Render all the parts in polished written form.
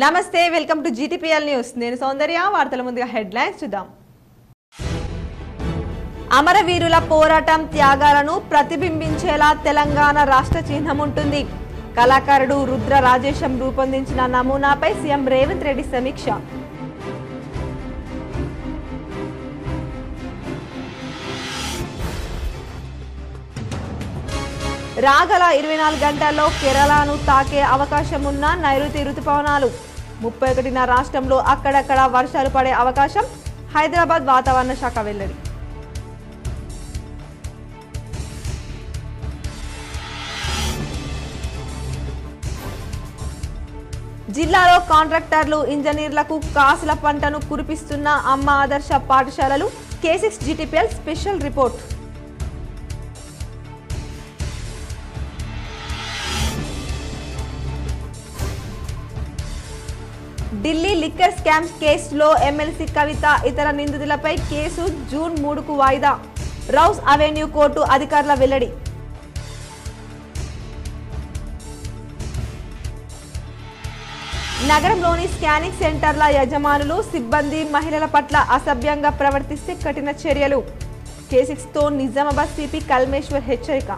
నమస్తే welcome to GTPL news నేను సౌందర్య వార్తల ముందుగా హెడ్లైన్స్ చూద్దాం అమరవీరుల పోరాటం త్యాగాలను ప్రతిబింబించేలా తెలంగాణ రాష్ట్ర చిహ్నం ఉంటుంది కళాకారుడు రుద్ర రాజేశం రూపొందించిన నమూనాపై సీఎం రేవంత్ రెడ్డి సమీక్ష రాగల 24 గంటల్లో కేరళను తాకే అవకాశం ఉన్న నైరుతి రుతుపవనాలు 31న రాష్ట్రంలో అక్కడక్కడ వర్షాలు పడే అవకాశం హైదరాబాద్ వాతావరణ శాఖ వెల్లడి జిల్లాలో కాంట్రాక్టర్లు ఇంజనీర్లకు కాసుల పంటను కురిపిస్తున్న అమ్మ ఆదర్శ పాఠశాలలు K6 GTPL special report Delhi liquor scam కేసులో ఎమ్మెల్సీ కవిత ఇతర నిందితులపై కేసు జూన్ 3కు వాయిదా రౌస్ అవెన్యూ కోర్టు అధికారుల వెల్లడి నగరంలోని స్కానింగ్ సెంటర్ల యజమానులు సిబ్బంది మహిళల పట్ల అసభ్యంగా ప్రవర్తిస్తే కఠిన చర్యలు K6తో నిజామాబాద్ సిపి కల్మేశ్వర్ హెచ్చరిక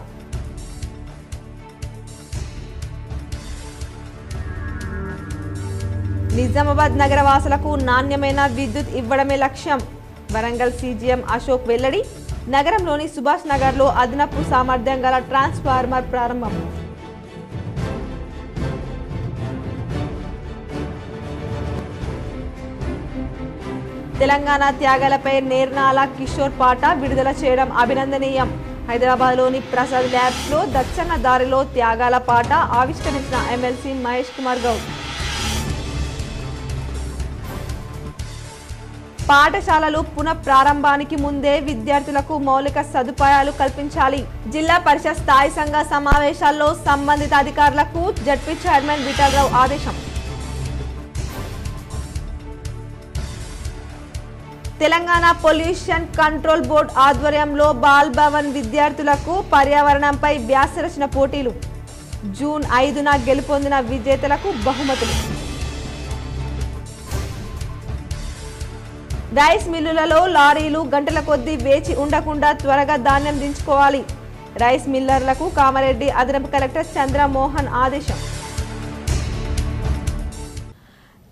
నిజామాబాద్ నగరవాసులకు నాణ్యమైన విద్యుత్ ఇవ్వడమే లక్ష్యం వరంగల్ సీజీఎం అశోక్ వెల్లడి నగరంలోని సుభాష్ నగర్లో అదనపు సామర్థ్యం గల ట్రాన్స్ఫార్మర్ ప్రారంభం తెలంగాణ త్యాగాలపై నేర్నాల కిషోర్ పాట విడుదల చేయడం అభినందనీయం హైదరాబాద్లోని ప్రసాద్ ల్యాబ్స్లో దచ్చన్న దారిలో త్యాగాల పాట ఆవిష్కరించిన ఎమ్మెల్సీ మహేష్ కుమార్ గౌడ్ పాఠశాలలు పునః ప్రారంభానికి ముందే విద్యార్థులకు మౌలిక సదుపాయాలు కల్పించాలి జిల్లా పరిషత్ స్థాయి సంఘ సమావేశాల్లో సంబంధిత అధికారులకు జడ్పీ చైర్మన్ విఠలరావు ఆదేశం తెలంగాణ పొల్యూషన్ కంట్రోల్ బోర్డు ఆధ్వర్యంలో బాల్ భవన్ విద్యార్థులకు పర్యావరణంపై వ్యాసరచన పోటీలు జూన్ 5న గెలుపొందిన విజేతలకు బహుమతులు రైస్ మిల్లులలో లారీలు గంటల కొద్దీ వేచి ఉండకుండా త్వరగా ధాన్యం దించుకోవాలి రైస్ మిల్లర్లకు కామారెడ్డి అదనపు కలెక్టర్ చంద్రమోహన్ ఆదేశం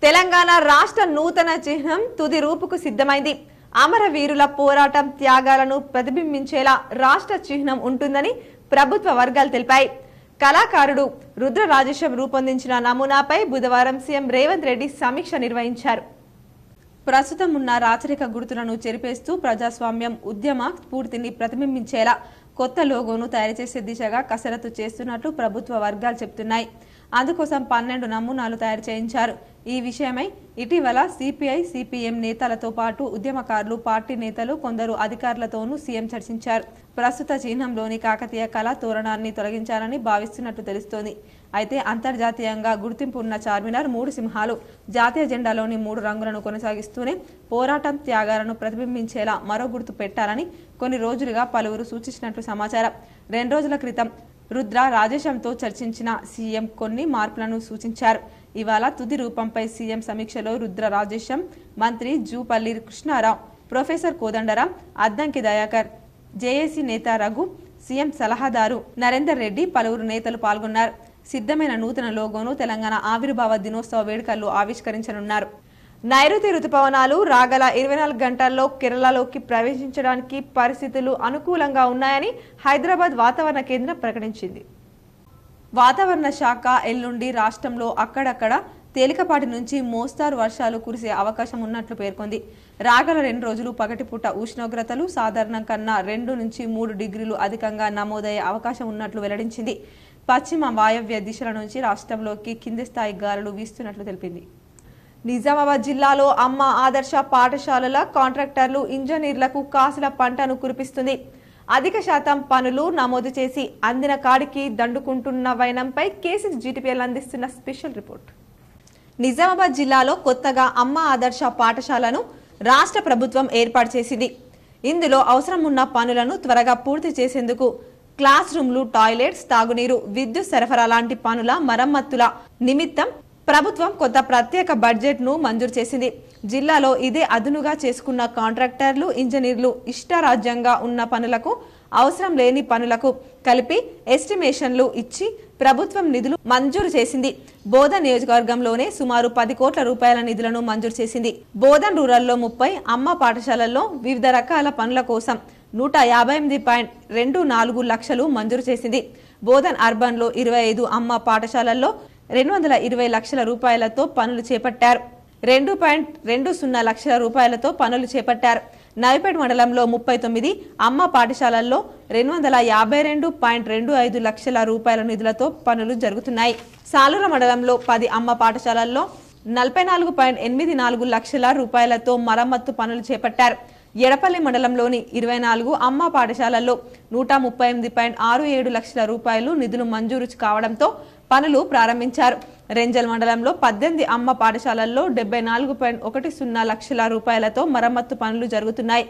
తెలంగాణ రాష్ట్ర నూతన చిహ్నం తుది రూపుకు సిద్ధమైంది అమరవీరుల పోరాటం త్యాగాలను ప్రతిబింబించేలా రాష్ట్ర చిహ్నం ఉంటుందని ప్రభుత్వ వర్గాలు తెలిపాయి కళాకారుడు రుద్ర రాజేశం రూపొందించిన నమూనాపై బుధవారం సీఎం రేవంత్ రెడ్డి సమీక్ష నిర్వహించారు ప్రస్తుతం ఉన్న రాచరిక గుర్తులను చెరిపేస్తూ ప్రజాస్వామ్యం ఉద్యమ స్ఫూర్తిని ప్రతిబింబించేలా కొత్త లోగోను తయారు చేసే దిశగా కసరత్తు చేస్తున్నట్లు ప్రభుత్వ వర్గాలు చెబుతున్నాయి అందుకోసం 12 నమూనాలు తయారు చేయించారు ఈ విషయమై ఇటీవల సిపిఐ సిపిఎం నేతలతో పాటు ఉద్యమకారులు పార్టీ నేతలు కొందరు అధికారులతోనూ సీఎం చర్చించారు ప్రస్తుత చిహ్నంలోని కాకతీయ కళా తోరణాన్ని తొలగించాలని భావిస్తున్నట్లు తెలుస్తోంది అయితే అంతర్జాతీయంగా గుర్తింపు ఉన్న చార్మినార్ 3 సింహాలు జాతీయ జెండాలోని 3 రంగులను కొనసాగిస్తూనే పోరాటం త్యాగాలను ప్రతిబింబించేలా మరో గుర్తు పెట్టాలని కొన్ని రోజులుగా పలువురు సూచించినట్లు సమాచారం 2 రోజుల క్రితం రుద్ర రాజేశంతో చర్చించిన సీఎం కొన్ని మార్పులను సూచించారు ఇవాళ తుది రూపంపై సీఎం సమీక్షలో రుద్ర రాజేశం మంత్రి జూపల్లి కృష్ణారావు ప్రొఫెసర్ కోదండరాం అద్దంకి దయాకర్ జేఏసీ నేత రఘు సీఎం సలహాదారు నరేందర్ రెడ్డి పలువురు నేతలు పాల్గొన్నారు సిద్ధమైన నూతన లోగోను తెలంగాణ ఆవిర్భావ దినోత్సవ వేడుకల్లో ఆవిష్కరించనున్నారు నైరుతి రుతుపవనాలు రాగల 24 గంటల్లో కేరళలోకి ప్రవేశించడానికి పరిస్థితులు అనుకూలంగా ఉన్నాయని హైదరాబాద్ వాతావరణ కేంద్రం ప్రకటించింది వాతావరణ శాఖ ఎల్లుండి రాష్ట్రంలో అక్కడక్కడ తేలికపాటి నుంచి మోస్తారు వర్షాలు కురిసే అవకాశం ఉన్నట్లు పేర్కొంది రాగల 2 రోజులు పగటిపూట ఉష్ణోగ్రతలు సాధారణం కన్నా 2 నుంచి 3 డిగ్రీలు అధికంగా నమోదయ్యే అవకాశం ఉన్నట్లు వెల్లడించింది పశ్చిమ వాయవ్య దిశల నుంచి రాష్ట్రంలోకి కింది స్థాయి గాలులు వీస్తున్నట్లు తెలిపింది నిజామాబాద్ జిల్లాలో అమ్మ ఆదర్శ పాఠశాలల కాంట్రాక్టర్లు ఇంజనీర్లకు కాసుల పంటను కురిపిస్తుంది అధిక శాతం పనులు నమోదు చేసి అందిన కాడికి దండుకుంటున్న వైనంపై K6 GTPL అందిస్తున్న స్పెషల్ రిపోర్ట్ నిజామాబాద్ జిల్లాలో కొత్తగా అమ్మ ఆదర్శ పాఠశాలను రాష్ట్ర ప్రభుత్వం ఏర్పాటు చేసింది ఇందులో అవసరం ఉన్న పనులను త్వరగా పూర్తి చేసేందుకు క్లాస్ రూమ్లు టాయిలెట్స్ తాగునీరు విద్యుత్ సరఫరా లాంటి పనుల మరమ్మతుల నిమిత్తం ప్రభుత్వం కొత్త ప్రత్యేక బడ్జెట్ ను మంజూరు చేసింది. జిల్లాలో ఇదే అదునుగా చేసుకున్న కాంట్రాక్టర్లు, ఇంజనీర్లు ఇష్టారాజ్యంగా ఉన్న పనులకు, అవసరం లేని పనులకు కలిపి ఎస్టిమేషన్లు ఇచ్చి ప్రభుత్వం నిధులు మంజూరు చేసింది. బోధన్ నియోజకవర్గంలోనే సుమారు 10 కోట్ల రూపాయల నిధులను మంజూరు చేసింది. బోధన్ రూరల్లో 30, అమ్మ పాఠశాలల్లో వివిధ రకాల పనుల కోసం 158.24 లక్షలు మంజూరు చేసింది. బోధన్ అర్బన్ లో 25, అమ్మ పాఠశాలల్లో 220 లక్షల రూపాయలతో పనులు చేపట్టారు. 2.20 లక్షల రూపాయలతో పనులు చేపట్టారు. నవిపేట మండలంలో 39, అమ్మ పాఠశాలల్లో 252.25 లక్షల రూపాయల నిధులతో పనులు జరుగుతున్నాయి. సాలూర మండలంలో 10 అమ్మ పాఠశాలల్లో 44.84 లక్షల రూపాయలతో మరమ్మత్తు పనులు చేపట్టారు. ఎడపల్లి మండలంలోని 24 అమ్మ పాఠశాలల్లో 138.67 లక్షల రూపాయలు నిధులు మంజూరు కావడంతో పనులు ప్రారంభించారు. రెంజల్ మండలంలో 18 అమ్మ పాఠశాలల్లో 74.10 లక్షల రూపాయలతో మరమ్మత్తు పనులు జరుగుతున్నాయి.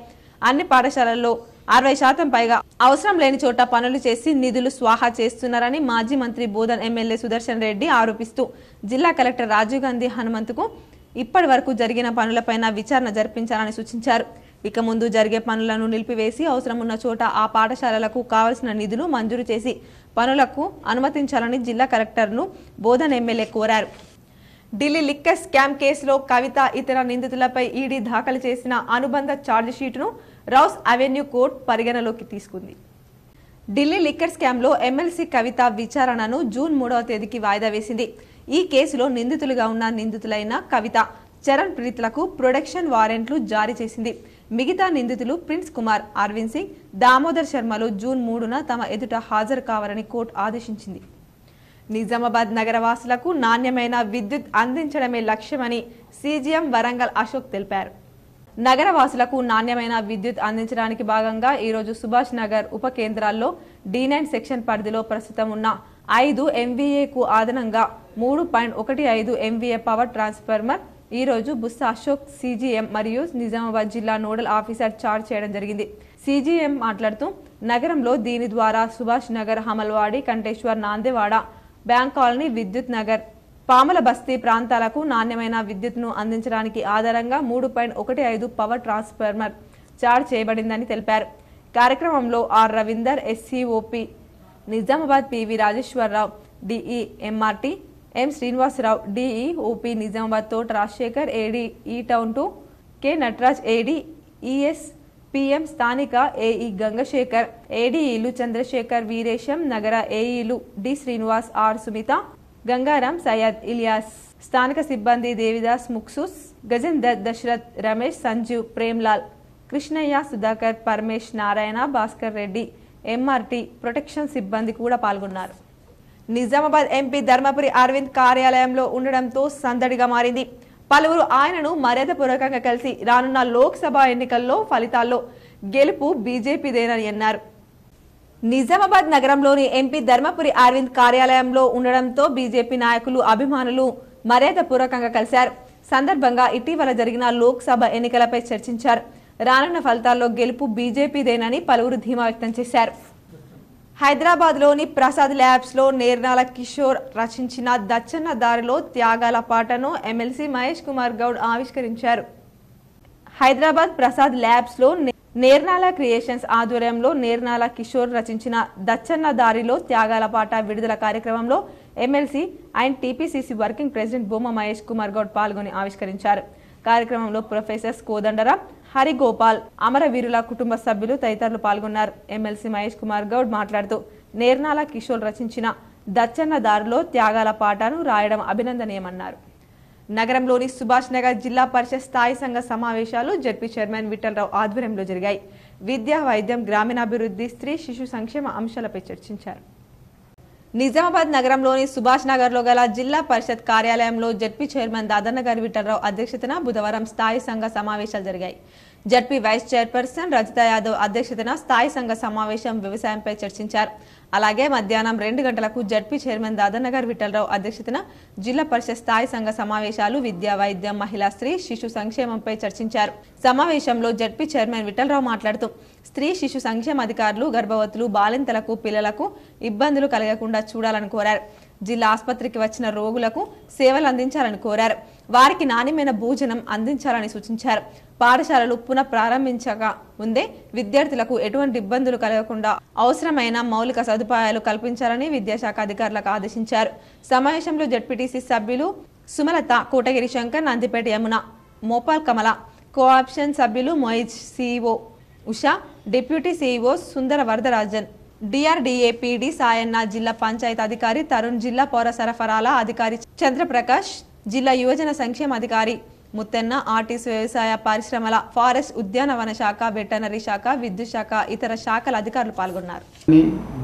అన్ని పాఠశాలల్లో 60% పైగా అవసరం లేని చోట పనులు చేసి నిధులు స్వాహా చేస్తున్నారని మాజీ మంత్రి బోధన్ ఎమ్మెల్యే సుదర్శన్ రెడ్డి ఆరోపిస్తూ జిల్లా కలెక్టర్ రాజీవ్ గాంధీ హనుమంతుకు ఇప్పటి వరకు జరిగిన పనులపైన విచారణ జరిపించాలని సూచించారు. ఇక ముందు జరిగే పనులను నిలిపివేసి అవసరం ఉన్న చోట ఆ పాఠశాలలకు కావలసిన నిధులు మంజూరు చేసి పనులకు అనుమతించాలని జిల్లా కలెక్టర్ను బోధన్ ఎమ్మెల్యే కోరారు. ఢిల్లీ లిక్కర్ స్కామ్ కేసులో కవిత ఇతర నిందితులపై ఈడీ దాఖలు చేసిన అనుబంధ ఛార్జిషీటును రౌస్ అవెన్యూ కోర్టు పరిగణలోకి తీసుకుంది. ఢిల్లీ లిక్కర్ స్కామ్ లో ఎమ్మెల్సీ కవిత విచారణను జూన్ 3వ తేదీకి వాయిదా వేసింది. ఈ కేసులో నిందితులుగా ఉన్న నిందితులైన కవిత, చరణ్ ప్రీత్లకు ప్రొడక్షన్ వారెంట్లు జారీ చేసింది. మిగతా నిందితులు ప్రిన్స్ కుమార్, అరవింద్ సింగ్, దామోదర్ శర్మలు జూన్ 3న తమ ఎదుట హాజరు కావాలని కోర్టు ఆదేశించింది. నిజామాబాద్ నగరవాసులకు నాణ్యమైన విద్యుత్ అందించడమే లక్ష్యమని సీజీఎం వరంగల్ అశోక్ తెలిపారు. నగరవాసులకు నాణ్యమైన విద్యుత్ అందించడానికి భాగంగా ఈరోజు సుభాష్ నగర్ ఉప కేంద్రాల్లో D9 సెక్షన్ పరిధిలో ప్రస్తుతం ఉన్న 5 MVAకు అదనంగా 3.15 MVA పవర్ ట్రాన్స్ఫార్మర్ ఈ రోజు బుస్స అశోక్ సీజీఎం మరియు నిజామాబాద్ జిల్లా నోడల్ ఆఫీసర్ చార్జ్ చేయడం జరిగింది. సీజీఎం మాట్లాడుతూ నగరంలో దీని ద్వారా సుభాష్ నగర్, హమల్వాడి, కంటేశ్వర్, నాందేవాడ, బ్యాంక్ కాలనీ, విద్యుత్ నగర్, పాముల బస్తీ ప్రాంతాలకు నాణ్యమైన విద్యుత్ను అందించడానికి ఆధారంగా 3.15 పవర్ ట్రాన్స్ఫార్మర్ చార్జ్ చేయబడిందని తెలిపారు. కార్యక్రమంలో R Ravinder, SCOP Nizamabad, PV Rajeshwar Rao, DE MRT, M Srinivasarao, DE OP Nizamabad, Thota Rajasekhar, AD E town 2, K Nataraj, AD ES PM, స్థానిక ఏఈ గంగశేఖర్, ఏడీఈలు చంద్రశేఖర్, వీరేశం, నగర ఏఈలు డి శ్రీనివాస్, ఆర్ సుమిత, గంగారాం, సయ్యద్, ఇలియాస్, స్థానిక సిబ్బంది దేవిదాస్, ముక్సూస్, గజేందర్, దశరథ్, రమేష్, సంజీవ్, ప్రేమ్లాల్, కృష్ణయ్య, సుధాకర్, పరమేష్, నారాయణ, భాస్కర్ రెడ్డి, ఎంఆర్టీ ప్రొటెక్షన్ సిబ్బంది కూడా పాల్గొన్నారు. నిజామాబాద్ ఎంపీ ధర్మపురి అరవింద్ కార్యాలయంలో ఉండడంతో సందడిగా మారింది. పలువురు ఆయనను మర్యాదపూర్వకంగా కలిసి రానున్న లోక్సభ ఎన్నికల్లో ఫలితాల్లో గెలుపు బీజేపీదేనని అన్నారు. నిజామాబాద్ నగరంలోని ఎంపీ ధర్మపురి అరవింద్ కార్యాలయంలో ఉండడంతో బీజేపీ నాయకులు, అభిమానులు మర్యాదపూర్వకంగా కలిశారు. సందర్భంగా ఇటీవల జరిగిన లోక్సభ ఎన్నికలపై చర్చించారు. రానున్న ఫలితాల్లో గెలుపు బీజేపీదేనని పలువురు ధీమా వ్యక్తం చేశారు. హైదరాబాద్ లోని ప్రసాద్ ల్యాబ్స్ లో నేర్నాల కిషోర్ రచించిన దచ్చన్న దారిలో త్యాగాల పాటను ఎమ్మెల్సీ మహేష్ కుమార్ గౌడ్ ఆవిష్కరించారు. హైదరాబాద్ ప్రసాద్ ల్యాబ్స్ లో నేర్నాల క్రియేషన్స్ ఆధ్వర్యంలో నేర్నాల కిషోర్ రచించిన దచ్చన్న దారిలో త్యాగాల పాట విడుదల కార్యక్రమంలో MLC and TPCC working president బొమ్మ మహేష్ కుమార్ గౌడ్ పాల్గొని ఆవిష్కరించారు. కార్యక్రమంలో ప్రొఫెసర్ కోదండరాం, హరిగోపాల్, అమరవీరుల కుటుంబ సభ్యులు తదితరులు పాల్గొన్నారు. ఎమ్మెల్సీ మహేష్ కుమార్ గౌడ్ మాట్లాడుతూ నేర్నాల కిషోర్ రచించిన దచ్చన్న దారిలో త్యాగాల పాటను రాయడం అభినందనీయమన్నారు. నగరంలోని సుభాష్ నగర్ జిల్లా పరిషత్ స్థాయి సంఘ సమావేశాలు జడ్పీ చైర్మన్ విఠలరావు ఆధ్వర్యంలో జరిగాయి. విద్య, వైద్యం, గ్రామీణాభివృద్ధి, స్త్రీ శిశు సంక్షేమ అంశాలపై చర్చించారు. నిజామాబాద్ నగరంలోని సుభాష్ నగర్ లో గల జిల్లా పరిషత్ కార్యాలయంలో జడ్పీ చైర్మన్ దాదన్నగారి విఠలరావు అధ్యక్షతన బుధవారం స్థాయి సంఘ సమావేశాలు జరిగాయి. ZP vice chairperson Rajitha Yadav అధ్యక్షతన స్థాయి సంఘ సమావేశం వ్యవసాయంపై చర్చించారు. అలాగే మధ్యాహ్నం 2 గంటలకు జడ్పీ చైర్మన్ దాదన్నగారి విఠలరావు అధ్యక్షతన జిల్లా పరిషత్ స్థాయి సంఘ సమావేశాలు విద్య, వైద్యం, మహిళా, స్త్రీ శిశు సంక్షేమంపై చర్చించారు. సమావేశంలో జడ్పీ చైర్మన్ విఠలరావు మాట్లాడుతూ స్త్రీ శిశు సంక్షేమ అధికారులు గర్భవతులు, బాలింతలకు, పిల్లలకు ఇబ్బందులు కలగకుండా చూడాలని కోరారు. జిల్లా ఆసుపత్రికి వచ్చిన రోగులకు సేవలు అందించాలని కోరారు. వారికి నాణ్యమైన భోజనం అందించాలని సూచించారు. పాఠశాలలు పునః ప్రారంభించక ముందే విద్యార్థులకు ఎటువంటి ఇబ్బందులు కలగకుండా అవసరమైన మౌలిక సదుపాయాలు కల్పించాలని విద్యాశాఖ అధికారులకు ఆదేశించారు. సమావేశంలో జెడ్పీటీసీ సభ్యులు సుమలత, కోటగిరి శంకర్, నందిపేట యమున, మోపాల్ కమల, కోఆప్షన్ సభ్యులు Moiz, CEO Usha, deputy CEO Sundara Varadarajan, DRDA PD Sayanna, జిల్లా పంచాయతీ అధికారి తరుణ్, జిల్లా పౌర సరఫరాల అధికారి చంద్రప్రకాష్, జిల్లా యువజన సంక్షేమ అధికారి ముత్తెన్న, ఆర్టీసీ, వ్యవసాయ పరిశ్రమల, ఫారెస్ట్, ఉద్యానవన శాఖ, వెటర్నరీ శాఖ, విద్యుత్ శాఖ, ఇతర శాఖల అధికారులు పాల్గొన్నారు.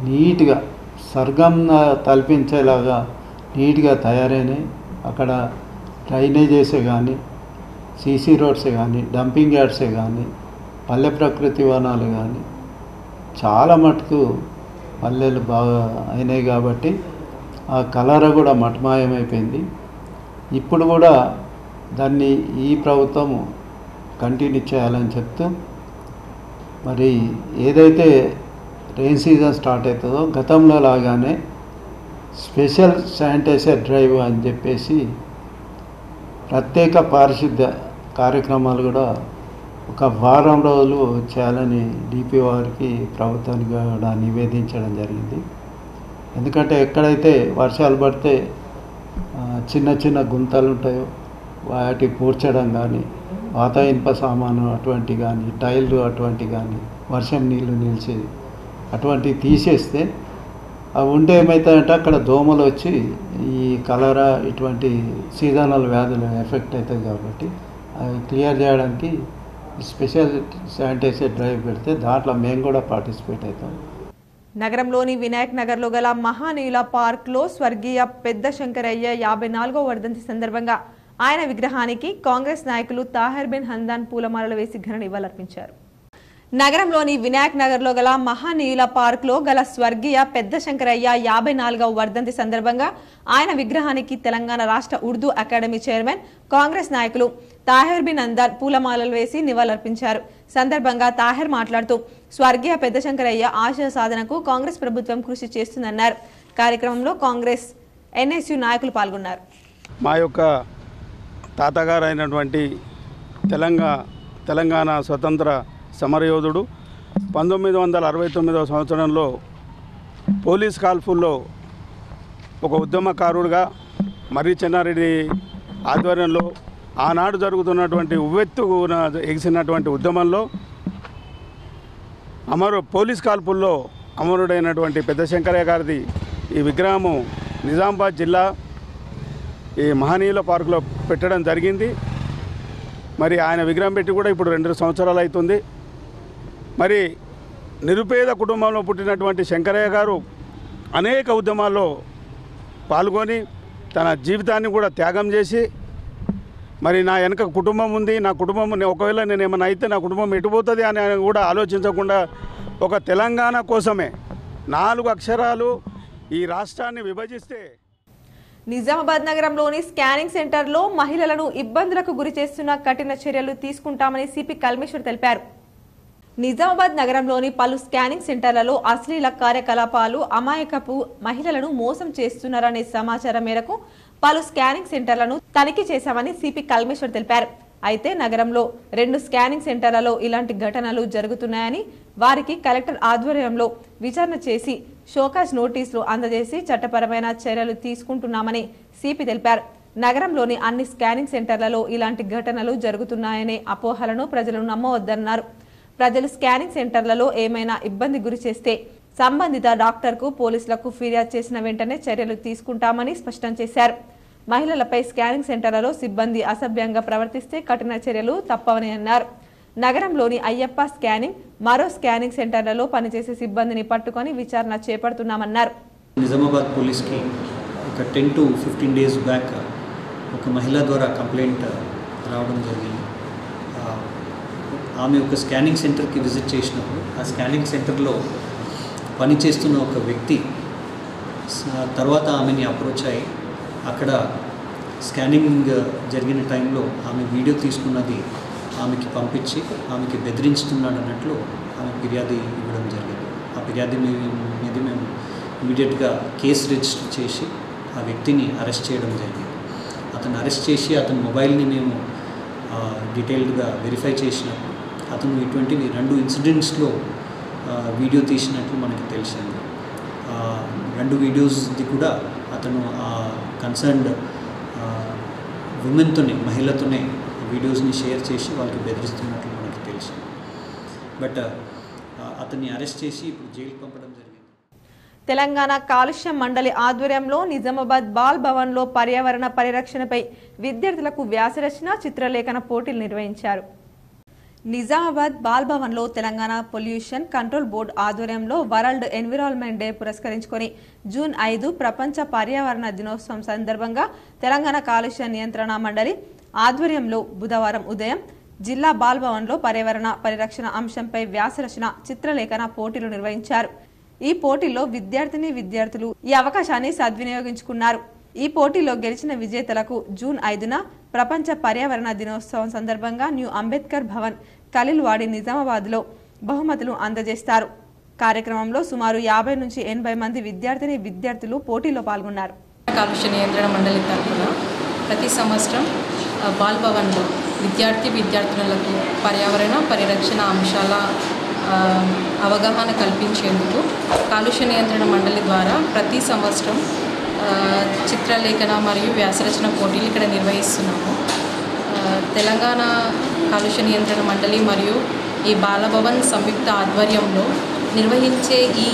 నీట్గా స్వర్గం తలపించేలాగా నీట్గా తయారైనాయి. అక్కడ డ్రైనేజెసే కానీ, సీసీ రోడ్సే కానీ, డంపింగ్ యార్డ్సే కానీ, పల్లె ప్రకృతి వనాలు కానీ చాలా మటుకు పల్లెలు బాగా అయినాయి. కాబట్టి ఆ కలర్ కూడా మటమాయమైపోయింది. ఇప్పుడు కూడా దాన్ని ఈ ప్రభుత్వం కంటిన్యూ చేయాలని చెప్తూ మరి ఏదైతే రెయిన్ సీజన్ స్టార్ట్ అవుతుందో గతంలో లాగానే స్పెషల్ శానిటైజర్ డ్రైవ్ అని చెప్పేసి ప్రత్యేక పారిశుద్ధ్య కార్యక్రమాలు కూడా ఒక వారం రోజులు చేయాలని డిపి వారికి ప్రభుత్వానికి కూడా నివేదించడం జరిగింది. ఎందుకంటే ఎక్కడైతే వర్షాలు పడితే చిన్న చిన్న గుంతలు ఉంటాయో వాటి పూడ్చడం కానీ, వాత ఇనుప సామాను అటువంటి కానీ, టైర్లు అటువంటి కానీ, వర్షం నీళ్లు నిలిచేది అటువంటివి తీసేస్తే అవి ఉంటే ఏమవుతాయంటే అక్కడ దోమలు వచ్చి ఈ కలరా ఇటువంటి సీజనల్ వ్యాధులు ఎఫెక్ట్ అవుతాయి. కాబట్టి అవి క్లియర్ చేయడానికి స్పెషల్ శానిటైజర్ డ్రైవ్ పెడితే దాంట్లో మేము కూడా పార్టిసిపేట్ అవుతాం. నగరంలోని వినాయక్ నగర్లో గల మహానీయుల పార్క్లో స్వర్గీయ పెద్ద శంకరయ్య 54వ వర్ధంతి సందర్భంగా ఆయన విగ్రహానికి కాంగ్రెస్ నాయకులు తాహిర్ బిన్ హందాన్ పూలమాలలు వేసి ఘన నివాళులర్పించారు. నగరంలోని వినాయక్ నగర్లో గల మహానీయుల పార్క్లో గల స్వర్గీయ పెద్ద శంకరయ్య 54వ వర్ధంతి సందర్భంగా ఆయన విగ్రహానికి తెలంగాణ రాష్ట్ర ఉర్దూ అకాడమీ చైర్మన్ కాంగ్రెస్ నాయకులు తాహిర్ బిన్ హందాన్ పూలమాలలు వేసి నివాళులర్పించారు. సందర్భంగా తాహిర్ మాట్లాడుతూ స్వర్గీయ పెద్ద శంకరయ్య ఆశయ సాధనకు కాంగ్రెస్ ప్రభుత్వం కృషి చేస్తుందన్నారు. కార్యక్రమంలో కాంగ్రెస్ ఎన్ఎస్యు నాయకులు పాల్గొన్నారు. మా యొక్క తాతగారు అయినటువంటి తెలంగాణ స్వతంత్ర సమరయోధుడు 1969వ సంవత్సరంలో పోలీస్ కాల్పుల్లో ఒక ఉద్యమకారుడిగా మర్రి చెన్నారెడ్డి ఆధ్వర్యంలో ఆనాడు జరుగుతున్నటువంటి ఉవ్వెత్తున ఎగిసినటువంటి ఉద్యమంలో పోలీస్ కాల్పుల్లో అమరుడైనటువంటి పెద్ద శంకరయ్య గారిది ఈ విగ్రహము నిజామాబాద్ జిల్లా ఈ మహనీయుల పార్కులో పెట్టడం జరిగింది. మరి ఆయన విగ్రహం పెట్టి కూడా ఇప్పుడు 2 సంవత్సరాలు అవుతుంది. మరి నిరుపేద కుటుంబంలో పుట్టినటువంటి శంకరయ్య గారు అనేక ఉద్యమాల్లో పాల్గొని తన జీవితాన్ని కూడా త్యాగం చేసి మరి నా వెనక కుటుంబం ఉంది, నా కుటుంబం ఒకవేళ నేను ఏమైనా అయితే నా కుటుంబం ఎటుపోతుంది అని ఆయన కూడా ఆలోచించకుండా ఒక తెలంగాణ కోసమే 4 అక్షరాలు ఈ రాష్ట్రాన్ని విభజిస్తే నిజామాబాద్ నగరంలోని స్కానింగ్ సెంటర్లో మహిళలను ఇబ్బందులకు గురి చేస్తున్న కఠిన చర్యలు తీసుకుంటామని సిపి కల్మేశ్వర్ తెలిపారు. నిజామాబాద్ నగరంలోని పలు స్కానింగ్ సెంటర్లలో అశ్లీల కార్యకలాపాలు, అమాయకపు మహిళలను మోసం చేస్తున్నారనే సమాచారం మేరకు పలు స్కానింగ్ సెంటర్లను తనిఖీ చేశామని సిపి కల్మేశ్వర్ తెలిపారు. అయితే నగరంలో 2 స్కానింగ్ సెంటర్లలో ఇలాంటి ఘటనలు జరుగుతున్నాయని, వారికి కలెక్టర్ ఆధ్వర్యంలో విచారణ చేసి షోకాజ్ నోటీసులు అందజేసి చట్టపరమైన చర్యలు తీసుకుంటున్నామని సిపి తెలిపారు. నగరంలోని అన్ని స్కానింగ్ సెంటర్లలో ఇలాంటి ఘటనలు జరుగుతున్నాయనే అపోహలను ప్రజలు నమ్మవద్దన్నారు. ప్రజలు స్కానింగ్ సెంటర్లలో ఏమైనా ఇబ్బంది గురి చేస్తే సంబంధిత డాక్టర్కు, పోలీసులకు ఫిర్యాదు చేసిన వెంటనే చర్యలు తీసుకుంటామని స్పష్టం చేశారు. మహిళలపై స్కానింగ్ సెంటర్లలో సిబ్బంది అసభ్యంగా ప్రవర్తిస్తే కఠిన చర్యలు తప్పవని అన్నారు. నగరంలోని అయ్యప్ప స్కానింగ్, మరో స్కానింగ్ సెంటర్లలో పనిచేసే సిబ్బందిని పట్టుకొని విచారణ చేపడుతున్నామన్నారు. నిజామాబాద్ పోలీస్కి ఒక 10 to 15 days బ్యాక్ ఒక మహిళ ద్వారా కంప్లైంట్ రావడం జరిగింది. ఆమె ఒక స్కానింగ్ సెంటర్కి విజిట్ చేసినప్పుడు ఆ స్కానింగ్ సెంటర్లో పనిచేస్తున్న ఒక వ్యక్తి తర్వాత ఆమెని అప్రోచ్ అయ్యి అక్కడ స్కానింగ్ జరిగిన టైంలో ఆమె వీడియో తీసుకున్నది ఆమెకి పంపించి ఆమెకి బెదిరించుతున్నాడు అన్నట్లు ఆమె ఫిర్యాదు ఇవ్వడం జరిగింది. ఆ ఫిర్యాదు మీద మేము ఇమీడియట్గా కేసు రిజిస్టర్ చేసి ఆ వ్యక్తిని అరెస్ట్ చేయడం జరిగింది. అతను అరెస్ట్ చేసి అతని మొబైల్ని మేము డీటెయిల్డ్గా వెరిఫై చేసినప్పుడు అతను ఇటువంటివి 2 ఇన్సిడెంట్స్లో వీడియో తీసినట్లు మనకి తెలిసింది. 2 వీడియోస్ది కూడా అతను కన్సర్న్డ్ ఉమెన్తోనే, మహిళతోనే వీడియోస్ని షేర్ చేసి వాళ్ళకి బెదిరిస్తున్నట్లు మనకి తెలిసింది. బట్ అతన్ని అరెస్ట్ చేసి ఇప్పుడు జైలుకి పంపడం జరిగింది. తెలంగాణ కాలుష్య మండలి ఆధ్వర్యంలో నిజామాబాద్ బాల్ భవన్లో పర్యావరణ పరిరక్షణపై విద్యార్థులకు వ్యాసరచన, చిత్రలేఖన పోటీలు నిర్వహించారు. నిజామాబాద్ బాల్ భవన్లో తెలంగాణ పొల్యూషన్ కంట్రోల్ బోర్డు ఆధ్వర్యంలో వరల్డ్ ఎన్విరాన్మెంట్ డే పురస్కరించుకొని జూన్ 5 ప్రపంచ పర్యావరణ దినోత్సవం సందర్భంగా తెలంగాణ కాలుష్య నియంత్రణ మండలి ఆధ్వర్యంలో బుధవారం ఉదయం జిల్లా బాల్ భవన్లో పర్యావరణ పరిరక్షణ అంశంపై వ్యాసరచన, చిత్రలేఖన పోటీలు నిర్వహించారు. ఈ పోటీల్లో విద్యార్థులు ఈ అవకాశాన్ని సద్వినియోగించుకున్నారు. ఈ పోటీలో గెలిచిన విజేతలకు జూన్ 5న ప్రపంచ పర్యావరణ దినోత్సవం సందర్భంగా న్యూ అంబేద్కర్ భవన్, ఖలీల్వాడి, నిజామాబాద్లో బహుమతులు అందజేస్తారు. కార్యక్రమంలో సుమారు 50 నుంచి 80 మంది విద్యార్థులు పోటీలో పాల్గొన్నారు. కాలుష్య నియంత్రణ మండలి తరఫున ప్రతి సంవత్సరం బాల్ భవన్లో విద్యార్థులకు పర్యావరణ పరిరక్షణ అంశాల అవగాహన కల్పించేందుకు కాలుష్య నియంత్రణ మండలి ద్వారా ప్రతి సంవత్సరం చిత్రలేఖన మరియు వ్యాసరచన పోటీలు ఇక్కడ నిర్వహిస్తున్నాము. తెలంగాణ కాలుష్య నియంత్రణ మండలి మరియు ఈ బాలభవన్ సంయుక్త ఆధ్వర్యంలో నిర్వహించే ఈ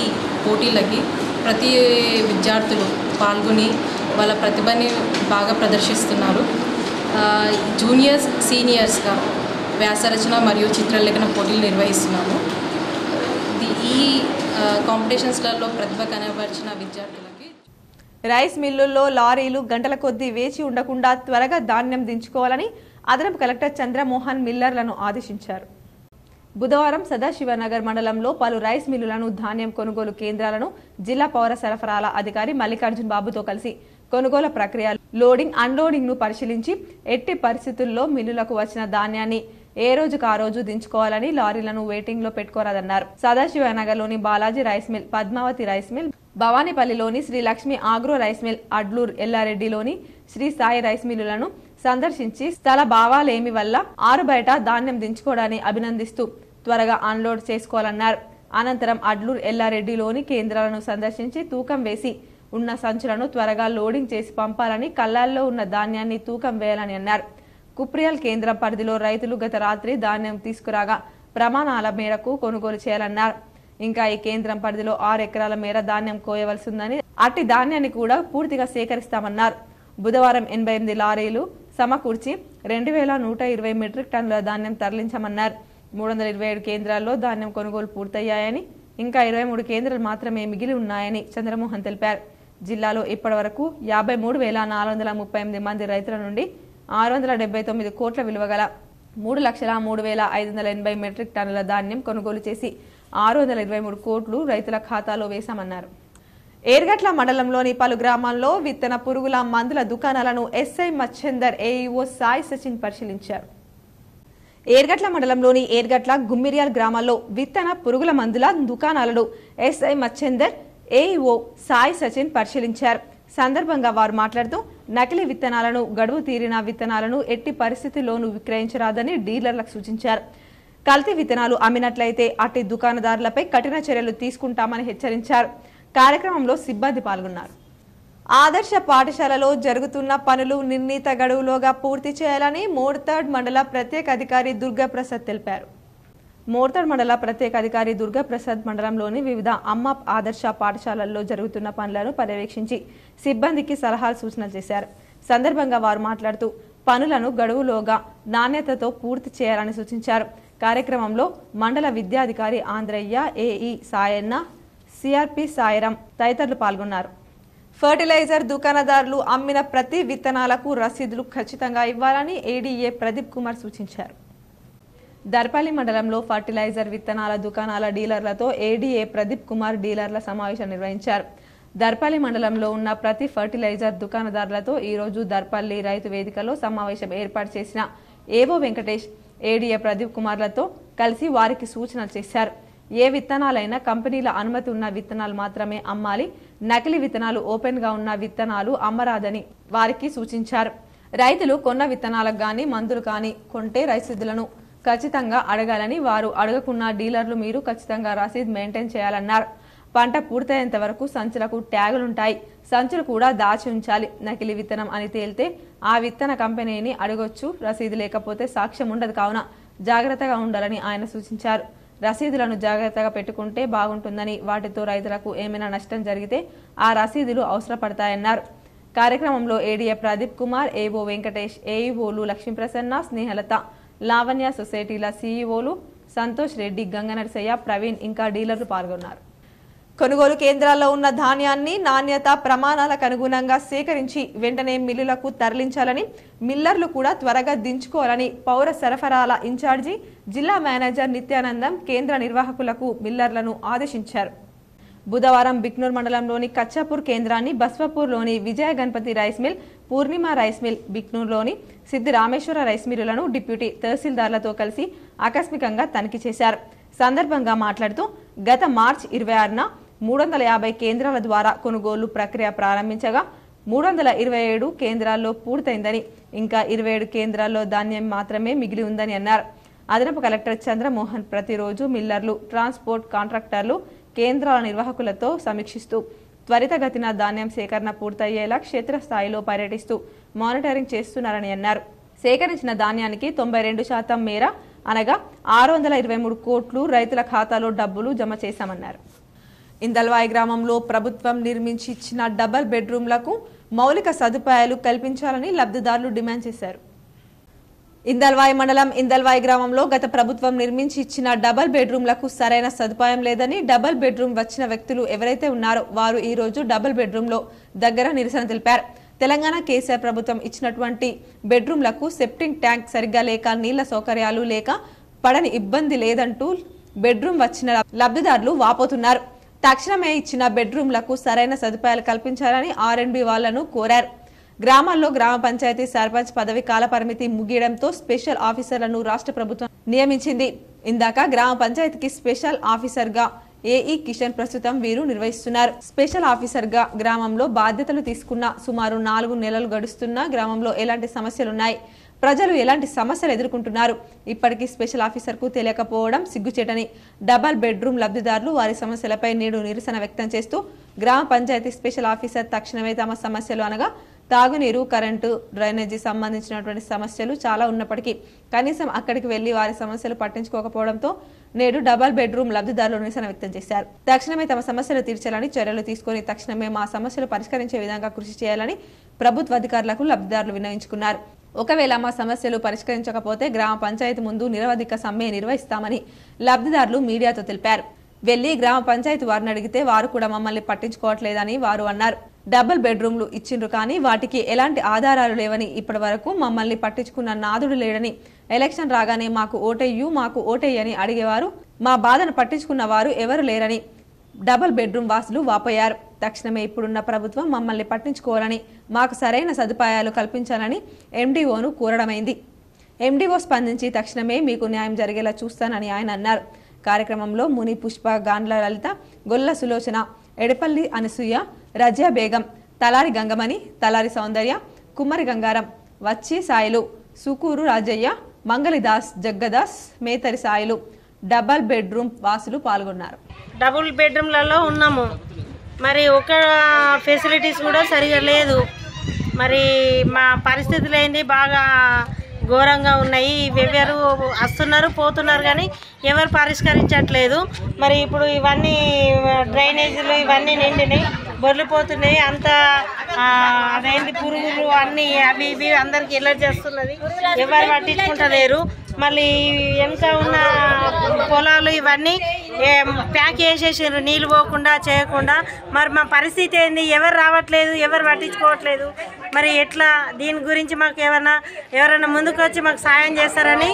పోటీలకి ప్రతి విద్యార్థులు పాల్గొని వాళ్ళ ప్రతిభని బాగా ప్రదర్శిస్తున్నారు. జూనియర్స్, సీనియర్స్గా వ్యాసరచన మరియు చిత్రలేఖన పోటీలు నిర్వహిస్తున్నాము. ఈ కాంపిటీషన్స్లలో ప్రతిభ కనబరిచిన విద్యార్థులకి రైస్ మిల్లుల్లో లారీలు గంటల కొద్దీ వేచి ఉండకుండా త్వరగా ధాన్యం దించుకోవాలని అదనపు కలెక్టర్ చంద్రమోహన్ మిల్లర్లను ఆదేశించారు. బుధవారం సదాశివనగర్ మండలంలో పలు రైస్ మిల్లులను, ధాన్యం కొనుగోలు కేంద్రాలను జిల్లా పౌర సరఫరాల అధికారి మల్లికార్జున్ బాబుతో కలిసి కొనుగోలు ప్రక్రియ, లోడింగ్, అన్లోడింగ్ ను పరిశీలించి ఎట్టి పరిస్థితుల్లో మిల్లులకు వచ్చిన ధాన్యాన్ని ఏ రోజుకు ఆ రోజు దించుకోవాలని, లారీలను వెయిటింగ్ లో పెట్టుకోరాదన్నారు. సదాశివనగర్లోని Balaji rice mill, Padmavathi rice mill, భవానీపల్లిలోని Shri Lakshmi agro rice mill, Adluru ఎల్లారెడ్డిలోని శ్రీ సాయి రైస్ మిల్లులను సందర్శించి స్థల భావాలేమి వల్ల ఆరు బయట ధాన్యం దించుకోవడాన్ని అభినందిస్తూ త్వరగా అన్లోడ్ చేసుకోవాలన్నారు. అనంతరం అడ్లూరు ఎల్లారెడ్డిలోని కేంద్రాలను సందర్శించి తూకం వేసి ఉన్న సంచులను త్వరగా లోడింగ్ చేసి పంపాలని, కళ్ళాల్లో ఉన్న ధాన్యాన్ని తూకం వేయాలని అన్నారు. కుప్రియల్ కేంద్రం పరిధిలో రైతులు గత రాత్రి ధాన్యం తీసుకురాగా ప్రమాణాల మేరకు కొనుగోలు చేయాలన్నారు. ఇంకా ఈ కేంద్రం పరిధిలో 6 ఎకరాల మేర ధాన్యం కోయవలసిందని, అట్టి ధాన్యాన్ని కూడా పూర్తిగా సేకరిస్తామన్నారు. బుధవారం 88 లారీలు సమకూర్చి 2120 మెట్రిక్ టన్నుల ధాన్యం తరలించామన్నారు. 327 కేంద్రాల్లో ధాన్యం కొనుగోలు పూర్తయ్యాయని, ఇంకా 23 కేంద్రాలు మాత్రమే మిగిలి ఉన్నాయని చంద్రమోహన్ తెలిపారు. జిల్లాలో ఇప్పటి వరకు 53,438 మంది రైతుల నుండి 679 కోట్ల విలువ గల 3,03,580 మెట్రిక్ టన్నుల ధాన్యం కొనుగోలు చేసి 623 కోట్లు రైతుల ఖాతాలో వేశామన్నారు. ఏర్గట్ల మండలంలోని పలు గ్రామాల్లో విత్తన పురుగుల మందుల దుకాణాలను ఎస్ఐ మచ్చెందర్, ఏఈఓ సాయి సచిన్ పరిశీలించారు. ఏర్గట్ల మండలంలోని ఏర్గట్ల, గుమ్మిరియాల్ గ్రామాల్లో విత్తన పురుగుల మందుల దుకాణాలను ఎస్ఐ మచ్చెందర్, ఏఈఓ సాయి సచిన్ పరిశీలించారు. సందర్భంగా వారు మాట్లాడుతూ నకిలీ విత్తనాలను, గడువు తీరిన విత్తనాలను ఎట్టి పరిస్థితుల్లోనూ విక్రయించరాదని డీలర్లకు సూచించారు. కల్తీ విత్తనాలు అమ్మినట్లయితే అట్టి దుకాణదారులపై కఠిన చర్యలు తీసుకుంటామని హెచ్చరించారు. కార్యక్రమంలో సిబ్బంది పాల్గొన్నారు. ఆదర్శ పాఠశాలలో జరుగుతున్న పనులు నిర్ణీత గడువులోగా పూర్తి చేయాలని మోర్తాడ్ మండల ప్రత్యేక అధికారి దుర్గాప్రసాద్ తెలిపారు. మోర్తాడ్ మండల ప్రత్యేక అధికారి దుర్గాప్రసాద్ మండలంలోని వివిధ అమ్మ ఆదర్శ పాఠశాలల్లో జరుగుతున్న పనులను పర్యవేక్షించి సిబ్బందికి సలహాలు, సూచనలు చేశారు. సందర్భంగా వారు మాట్లాడుతూ పనులను గడువులోగా నాణ్యతతో పూర్తి చేయాలని సూచించారు. కార్యక్రమంలో మండల విద్యాధికారి ఆంధ్రయ్య, ఏఈ సాయన్న, సిఆర్పి సాయిరాం తదితరులు పాల్గొన్నారు. ఫర్టిలైజర్ దుకాణదారులు అమ్మిన ప్రతి విత్తనాలకు రసీదులు ఖచ్చితంగా ఇవ్వాలని ఏడీఏ ప్రదీప్ కుమార్ సూచించారు. దర్పల్లి మండలంలో ఫర్టిలైజర్ విత్తనాల దుకాణాల డీలర్లతో ఏడీఏ ప్రదీప్ కుమార్ డీలర్ల సమావేశం నిర్వహించారు. దర్పల్లి మండలంలో ఉన్న ప్రతి ఫర్టిలైజర్ దుకాణదారులతో ఈరోజు దర్పల్లి రైతు వేదికలో సమావేశం ఏర్పాటు చేసిన ఏవో వెంకటేష్, ఏడీఏ ప్రదీప్ కుమార్లతో కలిసి వారికి సూచనలు చేశారు. ఏ విత్తనాలైనా కంపెనీల అనుమతి ఉన్న విత్తనాలు మాత్రమే అమ్మాలి, నకిలీ విత్తనాలు ఓపెన్గా ఉన్న విత్తనాలు అమ్మరాదని వారికి సూచించారు. రైతులు కొన్న విత్తనాలకు గాని మందులు కానీ కొంటే రసీదులను ఖచ్చితంగా అడగాలని, వారు అడగకున్న డీలర్లు మీరు ఖచ్చితంగా రసీదు మెయింటైన్ చేయాలన్నారు. పంట పూర్తయ్యేంత వరకు సంచులకు ట్యాగులుంటాయి, సంచులు కూడా దాచి ఉంచాలి. నకిలీ విత్తనం అని తేలితే ఆ విత్తన కంపెనీని అడగొచ్చు, రసీదు లేకపోతే సాక్ష్యం ఉండదు. కావున జాగ్రత్తగా ఉండాలని ఆయన సూచించారు. రసీదులను జాగ్రత్తగా పెట్టుకుంటే బాగుంటుందని, వాటితో రైతులకు ఏమైనా నష్టం జరిగితే ఆ రసీదులు అవసరపడతాయన్నారు. కార్యక్రమంలో ఏడీఏ ప్రదీప్ కుమార్, ఏవో వెంకటేష్, ఏఈఓలు లక్ష్మీప్రసన్న, స్నేహలత, లావణ్య, సొసైటీల సీఈఓలు సంతోష్ రెడ్డి, గంగనరసయ్య, ప్రవీణ్ ఇంకా డీలర్లు పాల్గొన్నారు. కొనుగోలు కేంద్రాల్లో ఉన్న ధాన్యాన్ని నాణ్యత ప్రమాణాలకు అనుగుణంగా సేకరించి వెంటనే మిల్లులకు తరలించాలని, మిల్లర్లు కూడా త్వరగా దించుకోవాలని పౌర సరఫరాల ఇన్ఛార్జి జిల్లా మేనేజర్ నిత్యానందం కేంద్ర నిర్వాహకులకు మిల్లర్లను ఆదేశించారు. బుధవారం బిక్నూర్ మండలంలోని కచ్చాపూర్ కేంద్రాన్ని, బస్వపూర్లోని విజయ గణపతి రైస్ మిల్, పూర్ణిమ రైస్ మిల్, బిక్నూర్లోని సిద్ధి రామేశ్వర రైస్ మిల్లులను డిప్యూటీ తహసీల్దార్లతో కలిసి ఆకస్మికంగా తనిఖీ చేశారు. సందర్భంగా మాట్లాడుతూ గత మార్చి 26న 350 కేంద్రాల ద్వారా కొనుగోలు ప్రక్రియ ప్రారంభించగా 327 కేంద్రాల్లో పూర్తయిందని, ఇంకా 27 కేంద్రాల్లో ధాన్యం మాత్రమే మిగిలి ఉందని అన్నారు. అదనపు కలెక్టర్ చంద్రమోహన్ ప్రతిరోజు మిల్లర్లు, ట్రాన్స్పోర్ట్ కాంట్రాక్టర్లు, కేంద్రాల నిర్వాహకులతో సమీక్షిస్తూ త్వరితగతిన ధాన్యం సేకరణ పూర్తయ్యేలా క్షేత్రస్థాయిలో పర్యటిస్తూ మానిటరింగ్ చేస్తున్నారని అన్నారు. సేకరించిన ధాన్యానికి 92% మేర అనగా 623 కోట్లు రైతుల ఖాతాలో డబ్బులు జమ చేశామన్నారు. ఇందల్వాయి గ్రామంలో ప్రభుత్వం నిర్మించి ఇచ్చిన డబుల్ బెడ్రూమ్లకు మౌలిక సదుపాయాలు కల్పించాలని లబ్ధిదారులు డిమాండ్ చేశారు. ఇందల్వాయి మండలం ఇందల్వాయి గ్రామంలో గత ప్రభుత్వం నిర్మించి ఇచ్చిన డబుల్ బెడ్రూమ్లకు సరైన సదుపాయం లేదని, డబుల్ బెడ్రూమ్ వచ్చిన వ్యక్తులు ఎవరైతే ఉన్నారో వారు ఈ రోజు డబుల్ బెడ్రూమ్లో దగ్గర నిరసన తెలిపారు. తెలంగాణ కేసీఆర్ ప్రభుత్వం ఇచ్చినటువంటి బెడ్రూమ్లకు సెప్టింగ్ ట్యాంక్ సరిగ్గా లేక, నీళ్ల సౌకర్యాలు లేక పడని ఇబ్బంది లేదంటూ బెడ్రూమ్ వచ్చిన లబ్ధిదారులు వాపోతున్నారు. తక్షణమే ఇచ్చిన బెడ్రూమ్లకు సరైన సదుపాయాలు కల్పించాలని ఆర్ఎండ్బి వాళ్లను కోరారు. గ్రామాల్లో గ్రామ పంచాయతీ సర్పంచ్ పదవి కాల పరిమితి ముగియడంతో స్పెషల్ ఆఫీసర్లను రాష్ట్ర ప్రభుత్వం నియమించింది. ఇందాక గ్రామ పంచాయతీకి స్పెషల్ ఆఫీసర్ గా ఏఈ కిషన్ ప్రస్తుతం వీరు నిర్వహిస్తున్నారు. స్పెషల్ ఆఫీసర్ గా గ్రామంలో బాధ్యతలు తీసుకున్న సుమారు 4 నెలలు గడుస్తున్నా గ్రామంలో ఎలాంటి సమస్యలున్నాయి, ప్రజలు ఎలాంటి సమస్యలు ఎదుర్కొంటున్నారు, ఇప్పటికీ స్పెషల్ ఆఫీసర్ కు తెలియకపోవడం సిగ్గుచేటని డబల్ బెడ్రూమ్ లబ్ధిదారులు వారి సమస్యలపై నేడు నిరసన వ్యక్తం చేస్తూ గ్రామ పంచాయతీ స్పెషల్ ఆఫీసర్ తక్షణమే తమ సమస్యలు అనగా తాగునీరు, కరెంటు, డ్రైనేజీ సంబంధించినటువంటి సమస్యలు చాలా ఉన్నప్పటికీ కనీసం అక్కడికి వెళ్లి వారి సమస్యలు పట్టించుకోకపోవడంతో నేడు డబల్ బెడ్రూమ్ లబ్ధిదారులు నిరసన వ్యక్తం చేశారు. తక్షణమే తమ సమస్యలు తీర్చాలని చర్యలు తీసుకుని తక్షణమే మా సమస్యలు పరిష్కరించే విధంగా కృషి చేయాలని ప్రభుత్వ అధికారులకు లబ్ధిదారులు విన్నవించుకున్నారు. ఒకవేళ మా సమస్యలు పరిష్కరించకపోతే గ్రామ పంచాయతీ ముందు నిరవధిక సమ్మె నిర్వహిస్తామని లబ్ధిదారులు మీడియాతో తెలిపారు. వెళ్లి గ్రామ పంచాయతీ వారిని అడిగితే వారు కూడా మమ్మల్ని పట్టించుకోవట్లేదని వారు అన్నారు. డబుల్ బెడ్రూమ్లు ఇచ్చిండ్రు కానీ వాటికి ఎలాంటి ఆధారాలు లేవని, ఇప్పటి వరకు మమ్మల్ని పట్టించుకున్న నాదుడు లేడని, ఎలక్షన్ రాగానే మాకు ఓటెయ్యని అడిగేవారు, మా బాధను పట్టించుకున్న వారు ఎవరు లేరని డబుల్ బెడ్రూమ్ వాసులు వాపోయారు. తక్షణమే ఇప్పుడున్న ప్రభుత్వం మమ్మల్ని పట్టించుకోవాలని, మాకు సరైన సదుపాయాలు కల్పించాలని ఎండీఓను కోరడమైంది. ఎండీఓ స్పందించి తక్షణమే మీకు న్యాయం జరిగేలా చూస్తానని ఆయన అన్నారు. కార్యక్రమంలో ముని పుష్ప, గాండ్ల లలిత, గొల్ల సులోచన, ఎడపల్లి అనసూయ, రజియా బేగం, తలారి గంగమణి, తలారి సౌందర్య, కుమ్మరి గంగారం, వచ్చి సాయిలు, సుకూరు రాజయ్య, మంగళిదాస్, జగ్గదాస్, మేతరి సాయిలు, డబల్ బెడ్రూమ్ వాసులు పాల్గొన్నారు. డబుల్ బెడ్రూమ్లలో ఉన్నాము, మరి ఒక ఫెసిలిటీస్ కూడా సరిగా లేదు. మరి మా పరిస్థితులు ఏంది బాగా ఘోరంగా ఉన్నాయి. ఎవరు వస్తున్నారు పోతున్నారు కానీ ఎవరు పరిష్కరించట్లేదు. మరి ఇప్పుడు ఇవన్నీ డ్రైనేజీలు ఇవన్నీ నిండినాయి, బొర్లిపోతున్నాయి. అంత అదేంటి పురుగులు అన్నీ అవి ఇవి అందరికి ఎలర్జీ చేస్తున్నది, ఎవరు పట్టించుకుంటలేరు. మళ్ళీ వెనక ఉన్న పొలాలు ఇవన్నీ ప్యాక్ చేసేసారు నీళ్ళు పోకుండా చేయకుండా. మరి మా పరిస్థితి ఏంది, ఎవరు రావట్లేదు, ఎవరు పట్టించుకోవట్లేదు. మరి ఎట్లా దీని గురించి మాకు ఎవరైనా ముందుకు వచ్చి మాకు సాయం చేస్తారని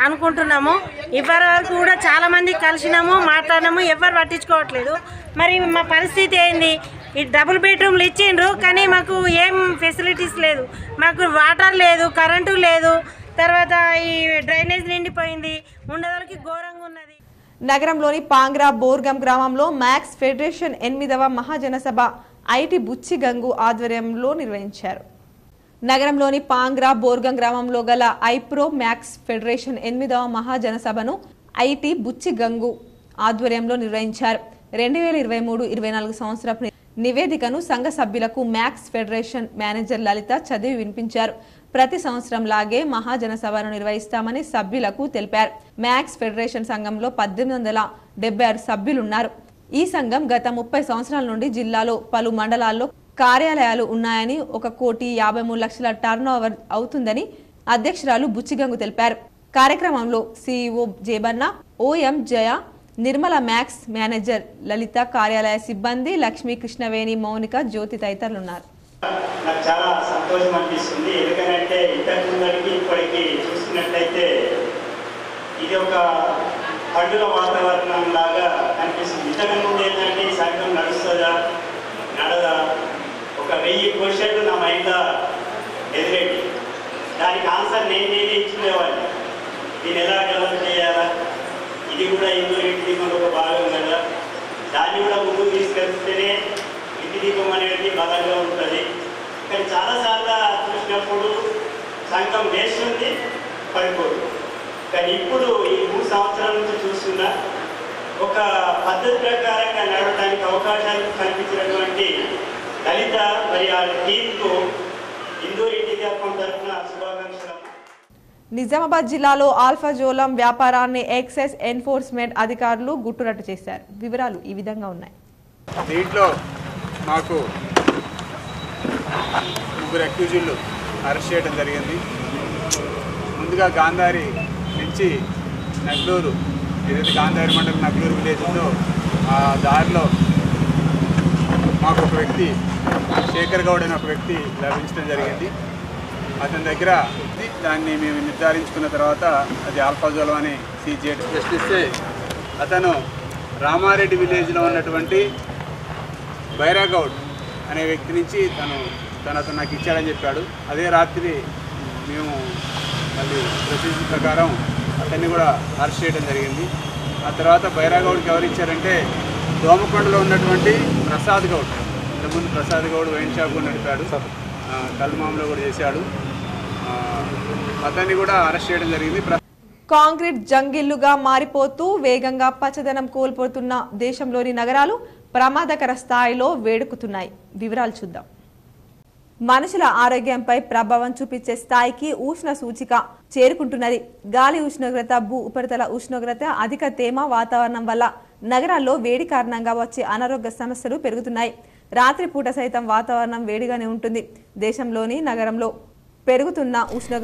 అనుకుంటున్నాము. ఇప్పటి వరకు కూడా చాలామంది కలిసినాము, మాట్లాడినాము, ఎవరు పట్టించుకోవట్లేదు. మరి మా పరిస్థితి ఏంది, ఈ డబుల్ బెడ్రూమ్లు ఇచ్చిండ్రు కానీ మాకు ఏం ఫెసిలిటీస్ లేదు, మాకు వాటర్ లేదు, కరెంటు లేదు, తర్వాత ఈ డ్రైనేజ్ నిండిపోయింది, ఉండదలకి ఘోరంగా ఉన్నది. నగరంలోని పాంగ్రా బోర్గం గ్రామంలో మ్యాక్స్ ఫెడరేషన్ 8వ మహాజనసభ ఐటీ బుచ్చి గంగు ఆధ్వర్యంలో నిర్వహించారు. నగరంలోని పాంగ్రా బోర్గం గ్రామంలో గల ఐప్రో మ్యాక్స్ ఫెడరేషన్ 8వ మహాజనసభను ఐటీ బుచ్చి గంగు ఆధ్వర్యంలో నిర్వహించారు. 2023-24 సంవత్సరపు నివేదికను సంఘ సభ్యులకు మ్యాక్స్ ఫెడరేషన్ మేనేజర్ లలిత చదివి వినిపించారు. ప్రతి సంవత్సరం లాగే మహాజనసభను నిర్వహిస్తామని సభ్యులకు తెలిపారు. మ్యాక్స్ ఫెడరేషన్ సంఘంలో 1876 సభ్యులున్నారు. ఈ సంఘం గత 30 సంవత్సరాల నుండి జిల్లాలో పలు మండలాల్లో కార్యాలయాలు ఉన్నాయని 1,53,00,000 టర్నోవర్ అవుతుందని అధ్యక్షురాలు బుచ్చిగంగు తెలిపారు. కార్యక్రమంలో సిఇఓ జేబన్న, ఓఎం జయ, నిర్మల, మ్యాక్స్ మేనేజర్ లలిత, కార్యాలయ సిబ్బంది లక్ష్మీ, కృష్ణవేణి, మౌనిక, జ్యోతి తదితరులున్నారు. నాకు చాలా సంతోషం అనిపిస్తుంది. ఎందుకంటే ఇంతకు ముందరికి ఇప్పటికి చూస్తున్నట్లయితే ఇది ఒక పండుగ వాతావరణం లాగా అనిపిస్తుంది. ఇంతకు ముందు ఏంటంటే ఈ సంఘం నడుస్తుందా నడదా, ఒక 1000 క్వశ్చన్లు నా మైండ్లో ఎదురేటి. దానికి ఆన్సర్ నేనే ఇచ్చుకునేవాడిని. దీన్ని ఎలా డెవలప్ చేయాలా, ఇది కూడా ఇందులో ఇంటి దీపం ఒక భాగం కదా, దాన్ని కూడా ముందుకు తీసుకెళ్తేనే ఇంటి దీపం అనేది బలంగా ఉంటుంది. కానీ చాలాసార్లు చూసినప్పుడు సంఘం వేస్తుంది, పడిపోదు. కానీ ఇప్పుడు ఈ 3 సంవత్సరాల నుంచి చూస్తున్నా ఒక పద్ధతి ప్రకారంగా నడవడానికి అవకాశాలు కల్పించినటువంటి లలిత మరి ఆ టీంకు హిందూ ఇంటి దీపం తరఫున శుభాకాంక్షలు. నిజామాబాద్ జిల్లాలో ఆల్ఫాజోలం వ్యాపారాన్ని ఎక్సైజ్ ఎన్ఫోర్స్మెంట్ అధికారులు గుట్టురట్టు చేశారు. వివరాలు ఈ విధంగా ఉన్నాయి. దీంట్లో మాకు 3 అక్యూజులు అరెస్ట్ చేయడం జరిగింది. ముందుగా గాంధారి నుంచి నగ్లూరు, ఏదైతే గాంధారి మండలం నగ్లూరు విలేజ్ ఉందో ఆ దారిలో మాకు ఒక వ్యక్తి, శేఖర్ గౌడ్ అనే ఒక వ్యక్తి లభించడం జరిగింది. అతని దగ్గర దాన్ని మేము నిర్ధారించుకున్న తర్వాత అది ఆల్ఫాజోలం అని సీజ్ చేయడం ప్రశ్నిస్తే అతను రామారెడ్డి విలేజ్లో ఉన్నటువంటి బైరాగౌడ్ అనే వ్యక్తి నుంచి అతను నాకు ఇచ్చాడని చెప్పాడు. అదే రాత్రి మేము మళ్ళీ ప్రొసీజర్ ప్రకారం అతన్ని కూడా అరెస్ట్ చేయడం జరిగింది. ఆ తర్వాత బైరాగౌడ్కి ఎవరు ఇచ్చారంటే దోమకొండలో ఉన్నటువంటి ప్రసాద్ గౌడ్. ఇంతకుముందు ప్రసాద్ గౌడ్ వైన్ షాప్ కూడా నడిపాడు, కల్మాంలో కూడా చేశాడు. అతన్ని కూడా అరెస్ట్ చేయడం జరిగింది. కాంక్రీట్ జంగిళ్లుగా మారిపోతూ వేగంగా పచ్చదనం కోల్పోతున్న దేశంలోని నగరాలు ప్రమాదకర స్థాయిలో వేడుకుతున్నాయి. వివరాలు చూద్దాం. మనుషుల ఆరోగ్యంపై ప్రభావం చూపించే స్థాయికి ఉష్ణ సూచిక చేరుకుంటున్నది. గాలి ఉష్ణోగ్రత, భూ ఉపరితల ఉష్ణోగ్రత, అధిక తేమ వాతావరణం వల్ల నగరాల్లో వేడి కారణంగా వచ్చే అనారోగ్య సమస్యలు పెరుగుతున్నాయి. రాత్రిపూట సైతం వాతావరణం వేడిగానే ఉంటుంది. దేశంలోని నగరంలో పెరుగుతున్న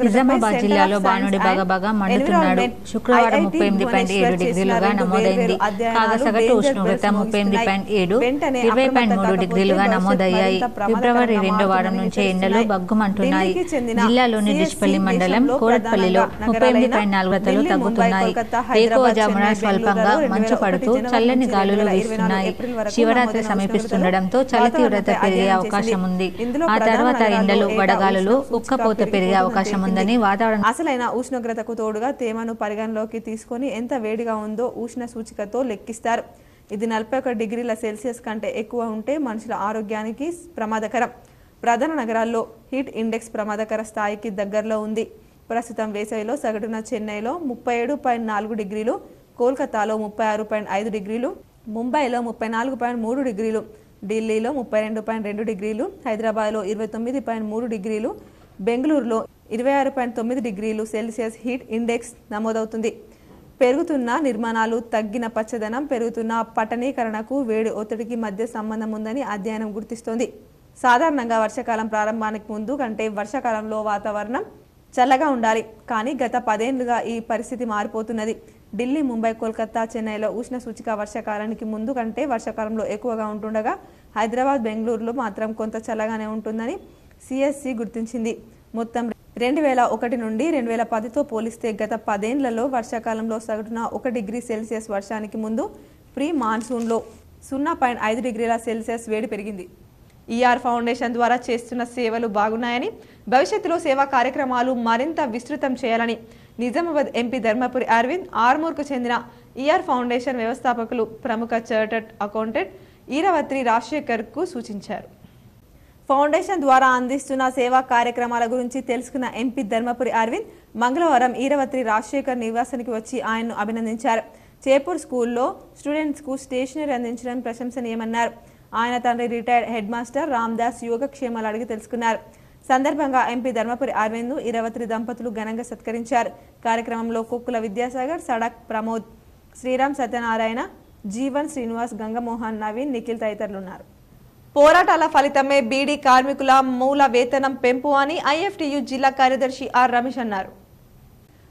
నిజామాబాద్ జిల్లాలో బాణుడి బాగా మండుతున్నాడు. శుక్రవారం 38.7 డిగ్రీలుగా నమోదైంది. కాగా సగటు ఉష్ణోగ్రత 38.7, 20.3 డిగ్రీలుగా నమోదయ్యాయి. ఫిబ్రవరి 2వ వారం నుంచే ఎండలు బగ్గుమంటున్నాయి. జిల్లాలోని డిష్పల్లి మండలం కోరట్పల్లిలో 38.4 తగ్గుతున్నాయి. వేకువజామున స్వల్పంగా మంచు పడుతూ చల్లని గాలులు వీస్తున్నాయి. శివరాత్రి సమీపిస్తుండటంతో చలి తీవ్రత పెరిగే అవకాశం ఉంది. ఆ తర్వాత ఎండలు, వడగాలులు, ఉక్కపోత పెరిగే అవకాశం ఉందని వాతావరణ అసలైన ఉష్ణోగ్రతకు తోడుగా తేమను పరిగణలోకి తీసుకొని ఎంత వేడిగా ఉందో ఉష్ణ సూచికతో లెక్కిస్తారు. ఇది 41 డిగ్రీల సెల్సియస్ కంటే ఎక్కువ ఉంటే మనుషుల ఆరోగ్యానికి ప్రమాదకరం. ప్రధాన నగరాల్లో హీట్ ఇండెక్స్ ప్రమాదకర స్థాయికి దగ్గరలో ఉంది. ప్రస్తుతం వేసవిలో సగటున చెన్నైలో 37.4 డిగ్రీలు, కోల్కతాలో 36.5 డిగ్రీలు, ముంబైలో 34.3 డిగ్రీలు, ఢిల్లీలో 32.2 డిగ్రీలు, హైదరాబాద్లో 29.3 డిగ్రీలు, బెంగళూరులో 26.9 డిగ్రీలు సెల్సియస్ హీట్ ఇండెక్స్ నమోదవుతుంది. పెరుగుతున్న నిర్మాణాలు, తగ్గిన పచ్చదనం, పెరుగుతున్న పట్టణీకరణకు వేడి ఒత్తిడికి మధ్య సంబంధం ఉందని అధ్యయనం గుర్తిస్తోంది. సాధారణంగా వర్షాకాలం ప్రారంభానికి ముందు కంటే వర్షాకాలంలో వాతావరణం చల్లగా ఉండాలి. కానీ గత 10 ఏళ్లుగా ఈ పరిస్థితి మారిపోతున్నది. ఢిల్లీ, ముంబై, కోల్కతా, చెన్నైలో ఉష్ణ సూచిక వర్షాకాలానికి ముందు కంటే వర్షాకాలంలో ఎక్కువగా ఉంటుండగా హైదరాబాద్, బెంగళూరులో మాత్రం కొంత చల్లగానే ఉంటుందని సిఎస్సి గుర్తించింది. మొత్తం 2001 నుండి 2010తో పోలిస్తే గత 10 ఏళ్లలో వర్షాకాలంలో సగటున 1 డిగ్రీ సెల్సియస్ వర్షానికి ముందు ప్రీ మాన్సూన్లో 0.5 డిగ్రీల సెల్సియస్ వేడి పెరిగింది. ఈఆర్ ఫౌండేషన్ ద్వారా చేస్తున్న సేవలు బాగున్నాయని, భవిష్యత్తులో సేవా కార్యక్రమాలు మరింత విస్తృతం చేయాలని నిజామాబాద్ ఎంపీ ధర్మపురి అరవింద్, ఆర్మూర్కు చెందిన ఈఆర్ ఫౌండేషన్ వ్యవస్థాపకులు, ప్రముఖ చార్టర్డ్ అకౌంటెంట్, ఈరవత్రి రాజశేఖర్కు సూచించారు. ఫౌండేషన్ ద్వారా అందిస్తున్న సేవా కార్యక్రమాల గురించి తెలుసుకున్న ఎంపీ ధర్మపురి అరవింద్ మంగళవారం ఈరవత్రి రాజశేఖర్ నివాసానికి వచ్చి ఆయన్ను అభినందించారు. చేపూర్ స్కూల్లో స్టూడెంట్స్కు స్టేషనరీ అందించడం ప్రశంసనీయమన్నారు. ఆయన తండ్రి రిటైర్డ్ హెడ్ మాస్టర్ రామ్దాస్ యోగక్షేమాలు అడిగి తెలుసుకున్నారు. సందర్భంగా ఎంపీ ధర్మపురి అరవింద్ ఈరవత్రి దంపతులు ఘనంగా సత్కరించారు. కార్యక్రమంలో కుక్కుల విద్యాసాగర్, సడక్ ప్రమోద్, శ్రీరామ్ సత్యనారాయణ, జీవన్, శ్రీనివాస్, గంగమోహన్, నవీన్, నిఖిల్ తదితరులున్నారు. పోరాటాల ఫలితమే బీడీ కార్మికుల మూల వేతనం పెంపు అని ఐఎఫ్టియు జిల్లా కార్యదర్శి ఆర్ రమేష్ అన్నారు.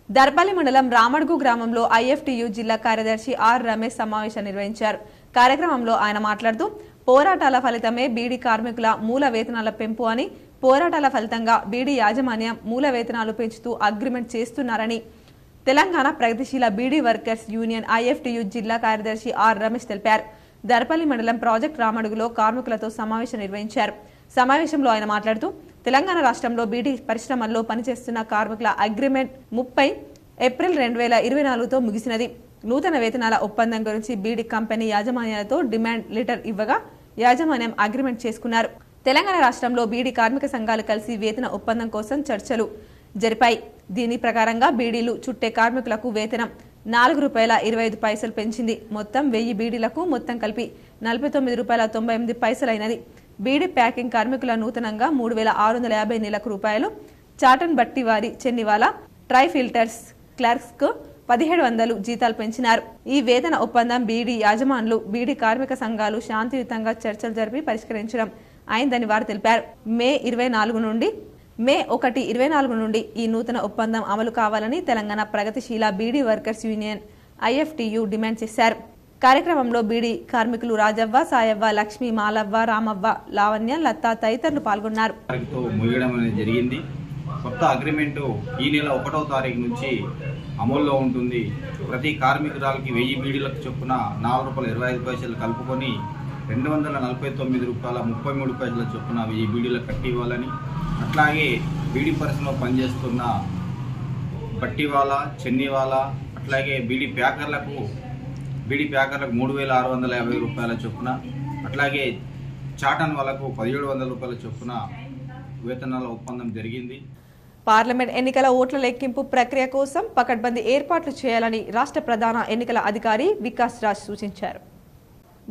దర్పల్లి మండలం రామడుగు గ్రామంలో ఐఎఫ్టియు జిల్లా కార్యదర్శి ఆర్ రమేష్ సమావేశం నిర్వహించారు. కార్యక్రమంలో ఆయన మాట్లాడుతూ పోరాటాల ఫలితమే బీడీ కార్మికుల మూల వేతనాల పెంపు అని, పోరాటాల ఫలితంగా బీడీ యాజమాన్యం మూల వేతనాలు పెంచుతూ అగ్రిమెంట్ చేస్తున్నారని తెలంగాణ ప్రగతిశీల బీడీ వర్కర్స్ యూనియన్ ఐఎఫ్టియు జిల్లా కార్యదర్శి ఆర్ రమేష్ తెలిపారు. దర్పల్లి మండలం ప్రాజెక్ట్ రామడుగులో కార్మికులతో సమావేశం నిర్వహించారు. సమావేశంలో ఆయన మాట్లాడుతూ తెలంగాణ రాష్ట్రంలో బీడీ పరిశ్రమల్లో పనిచేస్తున్న కార్మికుల అగ్రిమెంట్ 30 ఏప్రిల్ 2024తో ముగిసినది. నూతన వేతనాల ఒప్పందం గురించి బీడీ కంపెనీ యాజమాన్యాలతో డిమాండ్ లెటర్ ఇవ్వగా యాజమాన్యం అగ్రిమెంట్ చేసుకున్నారు. తెలంగాణ రాష్ట్రంలో బీడీ కార్మిక సంఘాలు కలిసి వేతన ఒప్పందం కోసం చర్చలు జరిపాయి. దీని ప్రకారంగా బీడీలు చుట్టే కార్మికులకు వేతనం ₹4.25 పెంచింది. మొత్తం 1000 బీడీలకు మొత్తం కలిపి ₹49.98 అయినది. బీడీ ప్యాకింగ్ కార్మికుల నూతనంగా ₹3,650 నెలకు రూపాయలు, చాటన్ బట్టి వారి చెన్నివాలా, ట్రై ఫిల్టర్స్ క్లర్క్స్ కు 1700 జీతాలు పెంచినారు. ఈ వేతన ఒప్పందం బీడీ యాజమానులు, బీడీ కార్మిక సంఘాలు శాంతియుతంగా చర్చలు జరిపి పరిష్కరించడం అయిందని వారు తెలిపారు. మే 1, 2024 నుండి ఈ నూతన ఒప్పందం అమలు కావాలని తెలంగాణ ప్రగతిశీల బీడీ వర్కర్స్ యూనియన్ ఐఎఫ్టియు డిమాండ్ చేశారు. కార్యక్రమంలో బీడీ కార్మికులు రాజవ్వ, సాయవ్వ, లక్ష్మి, మాలవ్వ, రామవ్వ, లావణ్య, లతా తదితరులు పాల్గొన్నారు. కొత్త అగ్రిమెంటు ఈ నెల 1వ తారీఖు నుంచి అమల్లో ఉంటుంది. ప్రతి కార్మికురాలకి 1000 బీడీలకు చొప్పున ₹4.25 కలుపుకొని ₹249.33 చొప్పున 1000 బీడీలకు కట్టి ఇవ్వాలని, అట్లాగే బీడీ పరిశ్రమలో పనిచేస్తున్న బట్టివాలా, చెన్నివాలా, అట్లాగే బీడీ ప్యాకర్లకు ₹3,650 చొప్పున, అట్లాగే చాటన్ వాళ్ళకు ₹1,700 చొప్పున వేతనాల ఒప్పందం జరిగింది. పార్లమెంట్ ఎన్నికల ఓట్ల లెక్కింపు ప్రక్రియ కోసం పకడ్బందీ ఏర్పాట్లు చేయాలని రాష్ట్ర ప్రధాన ఎన్నికల అధికారి వికాస్ రాజ్ సూచించారు.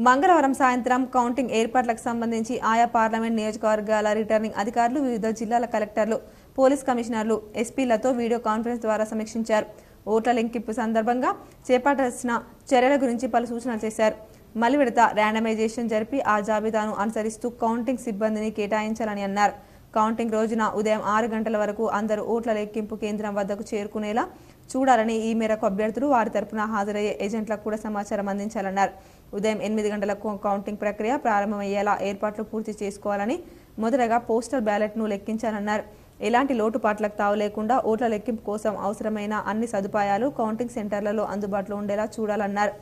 మంగళవారం సాయంత్రం కౌంటింగ్ ఏర్పాట్లకు సంబంధించి ఆయా పార్లమెంట్ నియోజకవర్గాల రిటర్నింగ్ అధికారులు, వివిధ జిల్లాల కలెక్టర్లు, పోలీస్ కమిషనర్లు, ఎస్పీలతో వీడియో కాన్ఫరెన్స్ ద్వారా సమీక్షించారు. ఓట్ల లెక్కింపు సందర్భంగా చేపట్టాల్సిన చర్యల గురించి పలు సూచనలు చేశారు. మలి విడత ర్యాండమైజేషన్ జరిపి ఆ జాబితాను అనుసరిస్తూ కౌంటింగ్ సిబ్బందిని కేటాయించాలని అన్నారు. కౌంటింగ్ రోజున ఉదయం 6 గంటల వరకు అందరూ ఓట్ల లెక్కింపు కేంద్రం వద్దకు చేరుకునేలా చూడాలని, ఈ మేరకు అభ్యర్థులు, వారి తరపున హాజరయ్యే ఏజెంట్లకు కూడా సమాచారం అందించాలన్నారు. ఉదయం 8 గంటలకు కౌంటింగ్ ప్రక్రియ ప్రారంభమయ్యేలా ఏర్పాట్లు పూర్తి చేసుకోవాలని, మొదటగా పోస్టల్ బ్యాలెట్ను లెక్కించాలన్నారు. ఎలాంటి లోటుపాట్లకు తావు లేకుండా ఓట్ల లెక్కింపు కోసం అవసరమైన అన్ని సదుపాయాలు కౌంటింగ్ సెంటర్లలో అందుబాటులో ఉండేలా చూడాలన్నారు.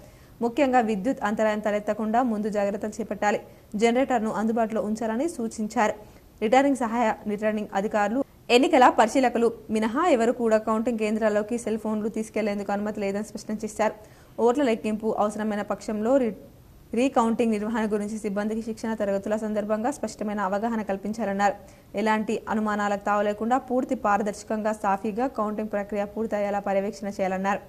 ముఖ్యంగా విద్యుత్ అంతరాయం తలెత్తకుండా ముందు జాగ్రత్తలు చేపట్టాలి. జనరేటర్ను అందుబాటులో ఉంచాలని సూచించారు. రిటర్నింగ్ అధికారులు, ఎన్నికల పరిశీలకులు మినహా ఎవరు కూడా కౌంటింగ్ కేంద్రాల్లోకి సెల్ ఫోన్లు తీసుకెళ్లేందుకు అనుమతి లేదని స్పష్టం చేశారు. ఓట్ల లెక్కింపు అవసరమైన పక్షంలో రీకౌంటింగ్ నిర్వహణ గురించి సిబ్బందికి శిక్షణ తరగతుల సందర్భంగా స్పష్టమైన అవగాహన కల్పించాలన్నారు. ఎలాంటి అనుమానాలకు తావలేకుండా పూర్తి పారదర్శకంగా, సాఫీగా కౌంటింగ్ ప్రక్రియ పూర్తయ్యేలా పర్యవేక్షణ చేయాలన్నారు.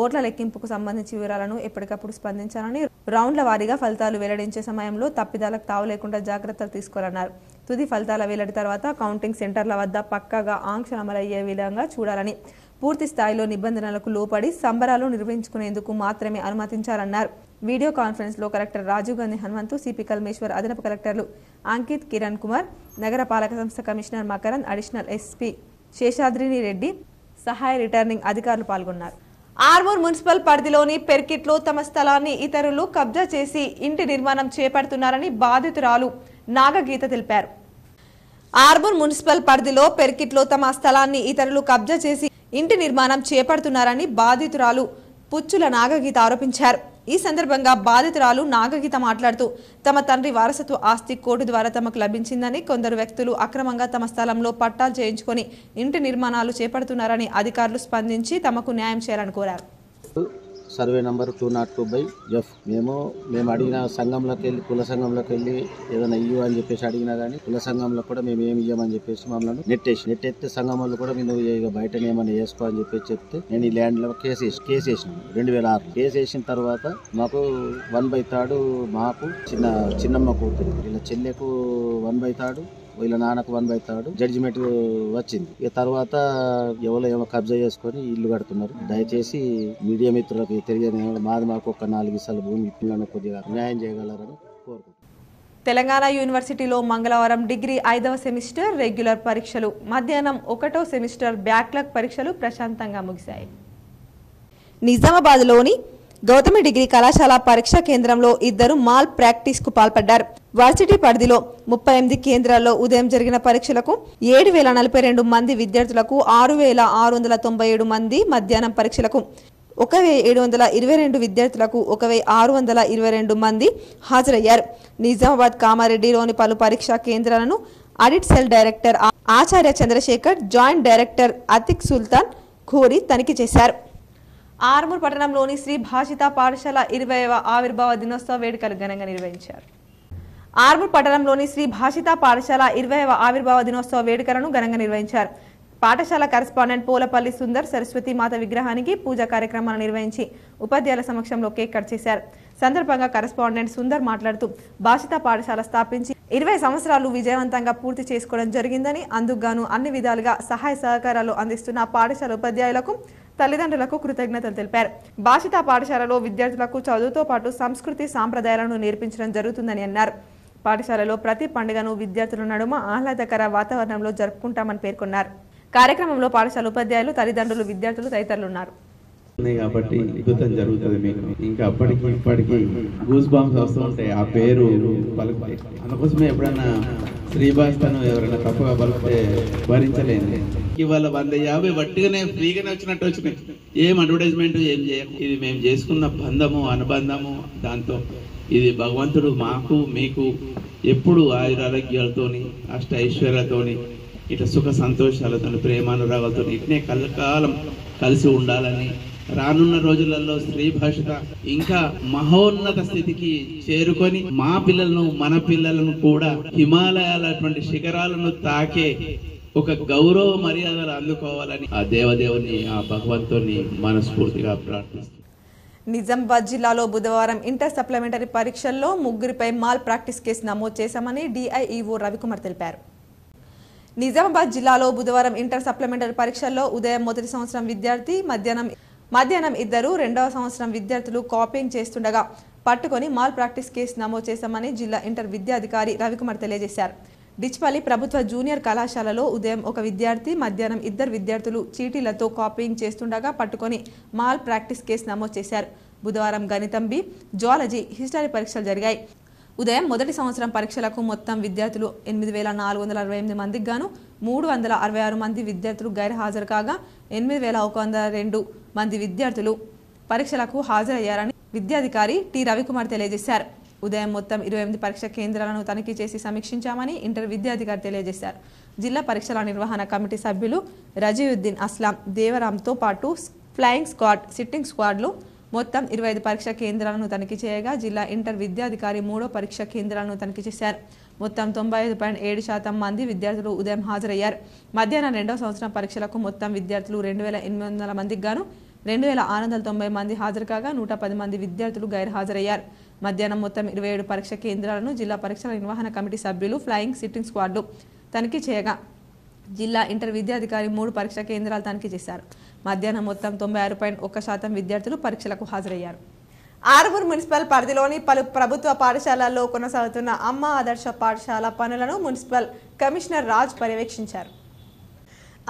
ఓట్ల లెక్కింపుకు సంబంధించి వివరాలను ఎప్పటికప్పుడు స్పందించాలని, రౌండ్ల వారీగా ఫలితాలు వెల్లడించే సమయంలో తప్పిదాలకు తావలేకుండా జాగ్రత్తలు తీసుకోవాలన్నారు. తుది ఫలితాల వెల్లడి తర్వాత కౌంటింగ్ సెంటర్ల వద్ద పక్కాగా ఆంక్షలు అమలయ్యే విధంగా చూడాలని, పూర్తి స్థాయిలో నిబంధనలకు లోపడి సంబరాలు నిర్వహించుకునేందుకు మాత్రమే అనుమతించాలన్నారు. వీడియో కాన్ఫరెన్స్ లో కలెక్టర్ రాజీవ్ గాంధీ హనుమంతు, సిపి కల్మేశ్వర్, అదనపు కలెక్టర్లు అంకిత్, కిరణ్ కుమార్, నగర పాలక సంస్థ commissioner Makarand, additional SP Seshadrini Reddy, సహాయ రిటర్నింగ్ అధికారులు పాల్గొన్నారు. ఆర్మూర్ మున్సిపల్ పరిధిలోని పెర్కిట్లో తమ స్థలాన్ని ఇతరులు కబ్జా చేసి ఇంటి నిర్మాణం చేపడుతున్నారని బాధితురాలు నాగగీత తెలిపారు. ఆర్మూర్ మున్సిపల్ పరిధిలో పెర్కిట్లో తమ స్థలాన్ని ఇతరులు కబ్జా చేసి ఇంటి నిర్మాణం చేపడుతున్నారని బాధితురాలు పుచ్చుల నాగగీత ఆరోపించారు. ఈ సందర్భంగా బాధితురాలు నాగగీత మాట్లాడుతూ తమ తండ్రి వారసత్వ ఆస్తి కోర్టు ద్వారా తమకు లభించిందని, కొందరు వ్యక్తులు అక్రమంగా తమ స్థలంలో పట్టాలు చేయించుకొని ఇంటి నిర్మాణాలు చేపడుతున్నారని అధికారులు స్పందించి తమకు న్యాయం చేయాలని కోరారు. Survey number 202/F. మేము అడిగిన సంఘంలోకి వెళ్ళి కుల సంఘంలోకి వెళ్ళి ఏదైనా ఇయ్యు అని చెప్పేసి అడిగినా కానీ కుల సంఘంలో కూడా మేము ఏమి ఇయ్యమని చెప్పేసి మమ్మల్ని నెట్టేస్తే సంఘం వాళ్ళు కూడా మీరు ఇక బయట ఏమైనా చేసుకో అని చెప్పేసి చెప్తే నేను ఈ ల్యాండ్లో కేసు వేసిన 2006 కేసు వేసిన తర్వాత మాకు 1/3 మాకు చిన్నమ్మ కూతురు ఇలా చెల్లెకు 1/3 వీళ్ళ నాన్నకు 1/3 జడ్జిమెంట్ వచ్చింది. ఇక తర్వాత ఎవరో ఏమో కబ్జా చేసుకొని ఇల్లు కడుతున్నారు. దయచేసి మీడియా మిత్రులకు తెలియదు మాకు ఒక 4 ఇసాల భూమి ఇప్పిన కొద్దిగా న్యాయం చేయగలరని కోరుకుంటున్నాను. తెలంగాణ యూనివర్సిటీలో మంగళవారం డిగ్రీ 5వ సెమిస్టర్ రెగ్యులర్ పరీక్షలు, మధ్యాహ్నం 1వ సెమిస్టర్ బ్యాక్లాగ్ పరీక్షలు ప్రశాంతంగా ముగిశాయి. నిజామాబాద్లోని గౌతమి డిగ్రీ కళాశాల పరీక్షా కేంద్రంలో ఇద్దరు మాల్ ప్రాక్టీస్ కు పాల్పడ్డారు. వర్సిటీ పరిధిలో 38 కేంద్రాల్లో ఉదయం జరిగిన పరీక్షలకు 7,042 మంది విద్యార్థులకు 6,697 మంది, మధ్యాహ్నం పరీక్షలకు 1,722 విద్యార్థులకు 1,622 మంది హాజరయ్యారు. నిజామాబాద్ కామారెడ్డిలోని పలు పరీక్షా కేంద్రాలను ఆడిట్ సెల్ డైరెక్టర్ ఆచార్య చంద్రశేఖర్, జాయింట్ డైరెక్టర్ అతిక్ సుల్తాన్ ఖోరీ తనిఖీ చేశారు. ఆర్మూర్ పట్టణంలోని శ్రీ భాషిత పాఠశాల 20వ ఆవిర్భావ దినోత్సవ వేడుకలు ఘనంగా నిర్వహించారు. ఆర్మూర్ పట్టణంలోని శ్రీ భాషిత పాఠశాల 20వ ఆవిర్భావ దినోత్సవ వేడుకలను ఘనంగా నిర్వహించారు. పాఠశాల కరెస్పాండెంట్ పోలపల్లి సుందర్ సరస్వతి మాత విగ్రహానికి పూజా కార్యక్రమాలు నిర్వహించి ఉపాధ్యాయుల సమక్షంలో కేక్ కట్ చేశారు. సందర్భంగా కరెస్పాండెంట్ సుందర్ మాట్లాడుతూ భాషిత పాఠశాల స్థాపించి 20 సంవత్సరాలు విజయవంతంగా పూర్తి చేసుకోవడం జరిగిందని, అందుకు గాను అన్ని విధాలుగా సహాయ సహకారాలు అందిస్తున్న పాఠశాల ఉపాధ్యాయులకు, తల్లిదండ్రులకు కృతజ్ఞతలు తెలిపారు. భాషిత పాఠశాలలో విద్యార్థులకు చదువుతో పాటు సంస్కృతి సాంప్రదాయాలను నేర్పించడం జరుగుతుందని అన్నారు. పాఠశాలలో ప్రతి పండుగను విద్యార్థుల నడుమ ఆహ్లాదకర వాతావరణంలో జరుపుకుంటామని పేర్కొన్నారు. కార్యక్రమంలో పాఠశాల ఉపాధ్యాయులు, తల్లిదండ్రులు, విద్యార్థులు తదితరులు ఉన్నారు. కాబట్టి అద్భుతం జరుగుతుంది మీకు. ఇంకా అప్పటికి ఇప్పటికి గూస్ బాంబ్స్ వస్తూ ఉంటాయి ఆ పేరు పలుకుతాయి. అందుకోసమే ఎప్పుడన్నా శ్రీభాషను ఎవరైనా తప్పుగా పలికితే భరించలేదు. ఇవాళ 150 వట్టిగానే ఫ్రీగానే వచ్చినట్టు వచ్చినాయి. ఏం అడ్వర్టైజ్మెంట్ ఏం చేయకు. ఇది మేము చేసుకున్న బంధము, అనుబంధము. దాంతో ఇది భగవంతుడు మాకు మీకు ఎప్పుడు ఆయురారోగ్యాలతోని, అష్ట ఐశ్వర్యాలతోని, ఇట్లా సుఖ సంతోషాలతో, ప్రేమానురాగాలతో ఇట్నే కలకాలం కలిసి ఉండాలని, రానున్న రోజులలో స్త్రీ భాష ఇంకా మహోన్నత స్థితికి చేరుకొని మా పిల్లలను, మన పిల్లలను కూడా హిమాలయాలటువంటి శిఖరాలను తాకే ఒక గౌరవ మర్యాదలు అందుకోవాలని ఆ దేవదేవుని, ఆ భగవంతుని మనస్ఫూర్తిగా ప్రార్థిస్తున్నాం. నిజామాబాద్ జిల్లాలో బుధవారం ఇంటర్ సప్లిమెంటరీ పరీక్షల్లో 3 మాల్ ప్రాక్టీస్ కేసు నమోదు చేశామని డిఐఈఓ రవికుమార్ తెలిపారు. నిజామాబాద్ జిల్లాలో బుధవారం ఇంటర్ సప్లిమెంటరీ పరీక్షల్లో ఉదయం మొదటి సంవత్సరం విద్యార్థి, మధ్యాహ్నం ఇద్దరు 2వ సంవత్సరం విద్యార్థులు కాపీయింగ్ చేస్తుండగా పట్టుకొని మాల్ ప్రాక్టీస్ కేసు నమోదు చేశామని జిల్లా ఇంటర్ విద్యాధికారి రవికుమార్ తెలియజేశారు. డిచ్పల్లి ప్రభుత్వ జూనియర్ కళాశాలలో ఉదయం ఒక విద్యార్థి, మధ్యాహ్నం 2 విద్యార్థులు చీటీలతో కాపీయింగ్ చేస్తుండగా పట్టుకొని మాల్ ప్రాక్టీస్ కేసు నమోదు చేశారు. బుధవారం గణితం బి, జువాలజీ, హిస్టరీ పరీక్షలు జరిగాయి. ఉదయం మొదటి సంవత్సరం పరీక్షలకు మొత్తం విద్యార్థులు 8,468 మందికి గాను 366 మంది విద్యార్థులు గైర్హాజరు కాగా 8,102 మంది విద్యార్థులు పరీక్షలకు హాజరయ్యారని విద్యాధికారి టి రవికుమార్ తెలియజేశారు. ఉదయం మొత్తం 28 పరీక్ష కేంద్రాలను తనిఖీ చేసి సమీక్షించామని ఇంటర్ విద్యాధికారి తెలియజేశారు. జిల్లా పరీక్షల నిర్వహణ కమిటీ సభ్యులు రజీవుద్దీన్ అస్లాం, దేవరాంతో పాటు ఫ్లయింగ్ స్క్వాడ్, సిట్టింగ్ స్క్వాడ్లు మొత్తం 25 పరీక్ష కేంద్రాలను తనిఖీ చేయగా జిల్లా ఇంటర్ విద్యాధికారి 3వ పరీక్ష కేంద్రాలను తనిఖీ చేశారు. మొత్తం 95.7% మంది విద్యార్థులు ఉదయం హాజరయ్యారు. మధ్యాహ్నం 2వ సంవత్సరం పరీక్షలకు మొత్తం విద్యార్థులు 2,800 మందికి గాను 2,690 మంది హాజరు కాగా 110 మంది విద్యార్థులు గైర్హాజరయ్యారు. మధ్యాహ్నం మొత్తం 27 పరీక్ష కేంద్రాలను జిల్లా పరీక్షల నిర్వహణ కమిటీ సభ్యులు, ఫ్లయింగ్, సిట్టింగ్ స్క్వాడ్లు తనిఖీ చేయగా జిల్లా ఇంటర్ విద్యాధికారి 3 పరీక్ష కేంద్రాలు తనిఖీ చేశారు. మధ్యాహ్నం మొత్తం 96.1% విద్యార్థులు పరీక్షలకు హాజరయ్యారు. ఆర్మూర్ మున్సిపల్ పరిధిలోని పలు ప్రభుత్వ పాఠశాలల్లో కొనసాగుతున్న అమ్మ ఆదర్శ పాఠశాల పనులను మున్సిపల్ కమిషనర్ రాజ్ పర్యవేక్షించారు.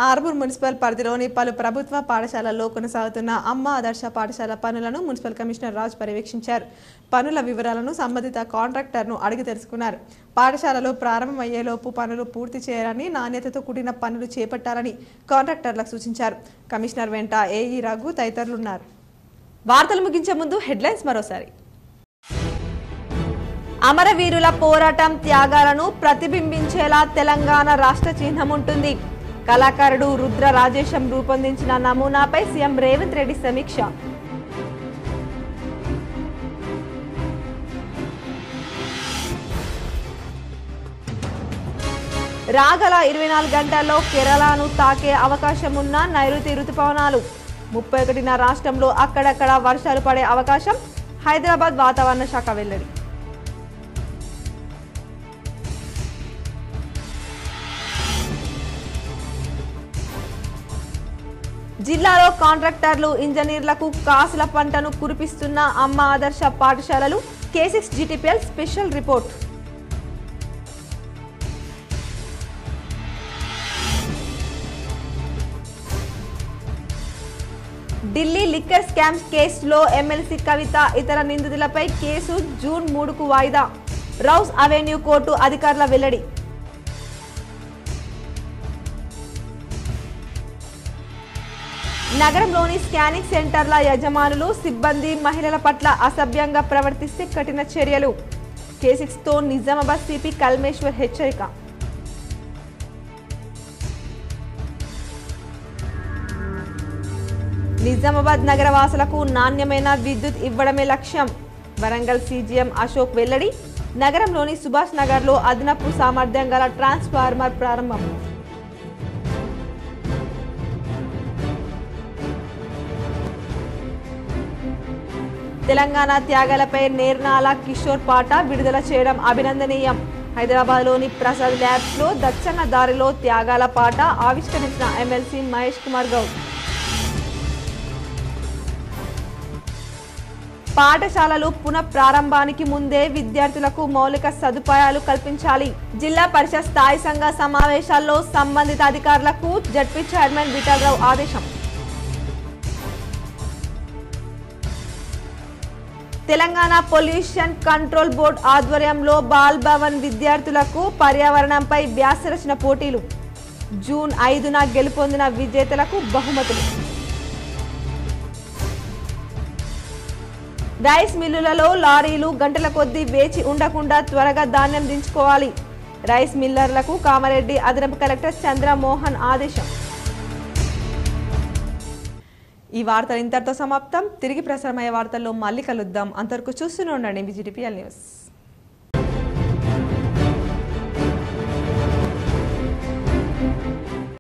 ఆర్మూర్ మున్సిపల్ పరిధిలోని పలు ప్రభుత్వ పాఠశాలల్లో కొనసాగుతున్న అమ్మ ఆదర్శ పాఠశాల పనులను మున్సిపల్ కమిషనర్ రాజ్ పర్యవేక్షించారు. పనుల వివరాలను సంబంధిత కాంట్రాక్టర్ను అడిగి తెలుసుకున్నారు. పాఠశాలలో ప్రారంభమయ్యేలోపు పనులు పూర్తి చేయాలని, నాణ్యతతో కూడిన పనులు చేపట్టాలని కాంట్రాక్టర్లకు సూచించారు. కమిషనర్ వెంట ఏఈ రఘు తదితరులున్నారు. వార్తలు ముగించే ముందు హెడ్లైన్స్ మరోసారి. అమరవీరుల పోరాటం, త్యాగాలను ప్రతిబింబించేలా తెలంగాణ రాష్ట్ర చిహ్నం ఉంటుంది. కళాకారుడు రుద్ర రాజేశం రూపొందించిన నమూనాపై సీఎం రేవంత్ రెడ్డి సమీక్ష. రాగల 24 గంటల్లో కేరళను తాకే అవకాశం ఉన్న నైరుతి రుతుపవనాలు 31న రాష్ట్రంలో అక్కడక్కడ వర్షాలు పడే అవకాశం హైదరాబాద్ వాతావరణ శాఖ వెల్లడి. జిల్లాలో కాంట్రాక్టర్లు ఇంజనీర్లకు కాసుల పంటను కురిపిస్తున్న అమ్మ ఆదర్శ పాఠశాలలు K6 GTPL special report. Delhi liquor scam కేసులో ఎమ్మెల్సీ కవిత ఇతర నిందితులపై కేసు జూన్ 3కు వాయిదా. రౌస్ అవెన్యూ కోర్టు అధికారుల వెల్లడి. నగరంలోని స్కానింగ్ సెంటర్ల యజమానులు సిబ్బంది మహిళల పట్ల అసభ్యంగా ప్రవర్తిస్తే కఠిన చర్యలు. K6తో నిజామాబాద్ సిపి కల్మేశ్వర్ హెచ్చరిక. నిజామాబాద్ నగరవాసులకు నాణ్యమైన విద్యుత్ ఇవ్వడమే లక్ష్యం. వరంగల్ CGM అశోక్ వెల్లడి. నగరంలోని సుభాష్ నగర్లో అదనపు సామర్థ్యం గల ట్రాన్స్ఫార్మర్ ప్రారంభం. తెలంగాణ త్యాగాలపై నేర్నాల కిషోర్ పాట విడుదల చేయడం అభినందనీయం. హైదరాబాద్లోని ప్రసాద్ ల్యాబ్స్లో దచ్చన్న దారిలో త్యాగాల పాట ఆవిష్కరించిన ఎమ్మెల్సీ మహేష్ కుమార్ గౌడ్. పాఠశాలలు పునః ప్రారంభానికి ముందే విద్యార్థులకు మౌలిక సదుపాయాలు కల్పించాలి. జిల్లా పరిషత్ స్థాయి సంఘ సమావేశాల్లో సంబంధిత అధికారులకు జడ్పీ చైర్మన్ విఠలరావు ఆదేశం. తెలంగాణ పొల్యూషన్ కంట్రోల్ బోర్డు ఆధ్వర్యంలో బాల్ భవన్ విద్యార్థులకు పర్యావరణంపై వ్యాసరచన పోటీలు. జూన్ 5న గెలుపొందిన విజేతలకు బహుమతులు. రైస్ మిల్లులలో లారీలు గంటల కొద్దీ వేచి ఉండకుండా త్వరగా ధాన్యం దించుకోవాలి. రైస్ మిల్లర్లకు కామారెడ్డి అదనపు కలెక్టర్ చంద్రమోహన్ ఆదేశం. ఈ వార్తలు ఇంతటితో సమాప్తం. తిరిగి ప్రసారమయ్యే వార్తల్లో మళ్ళీ కలుద్దాం. అంతవరకు చూస్తూనే ఉండండి VGTPL న్యూస్.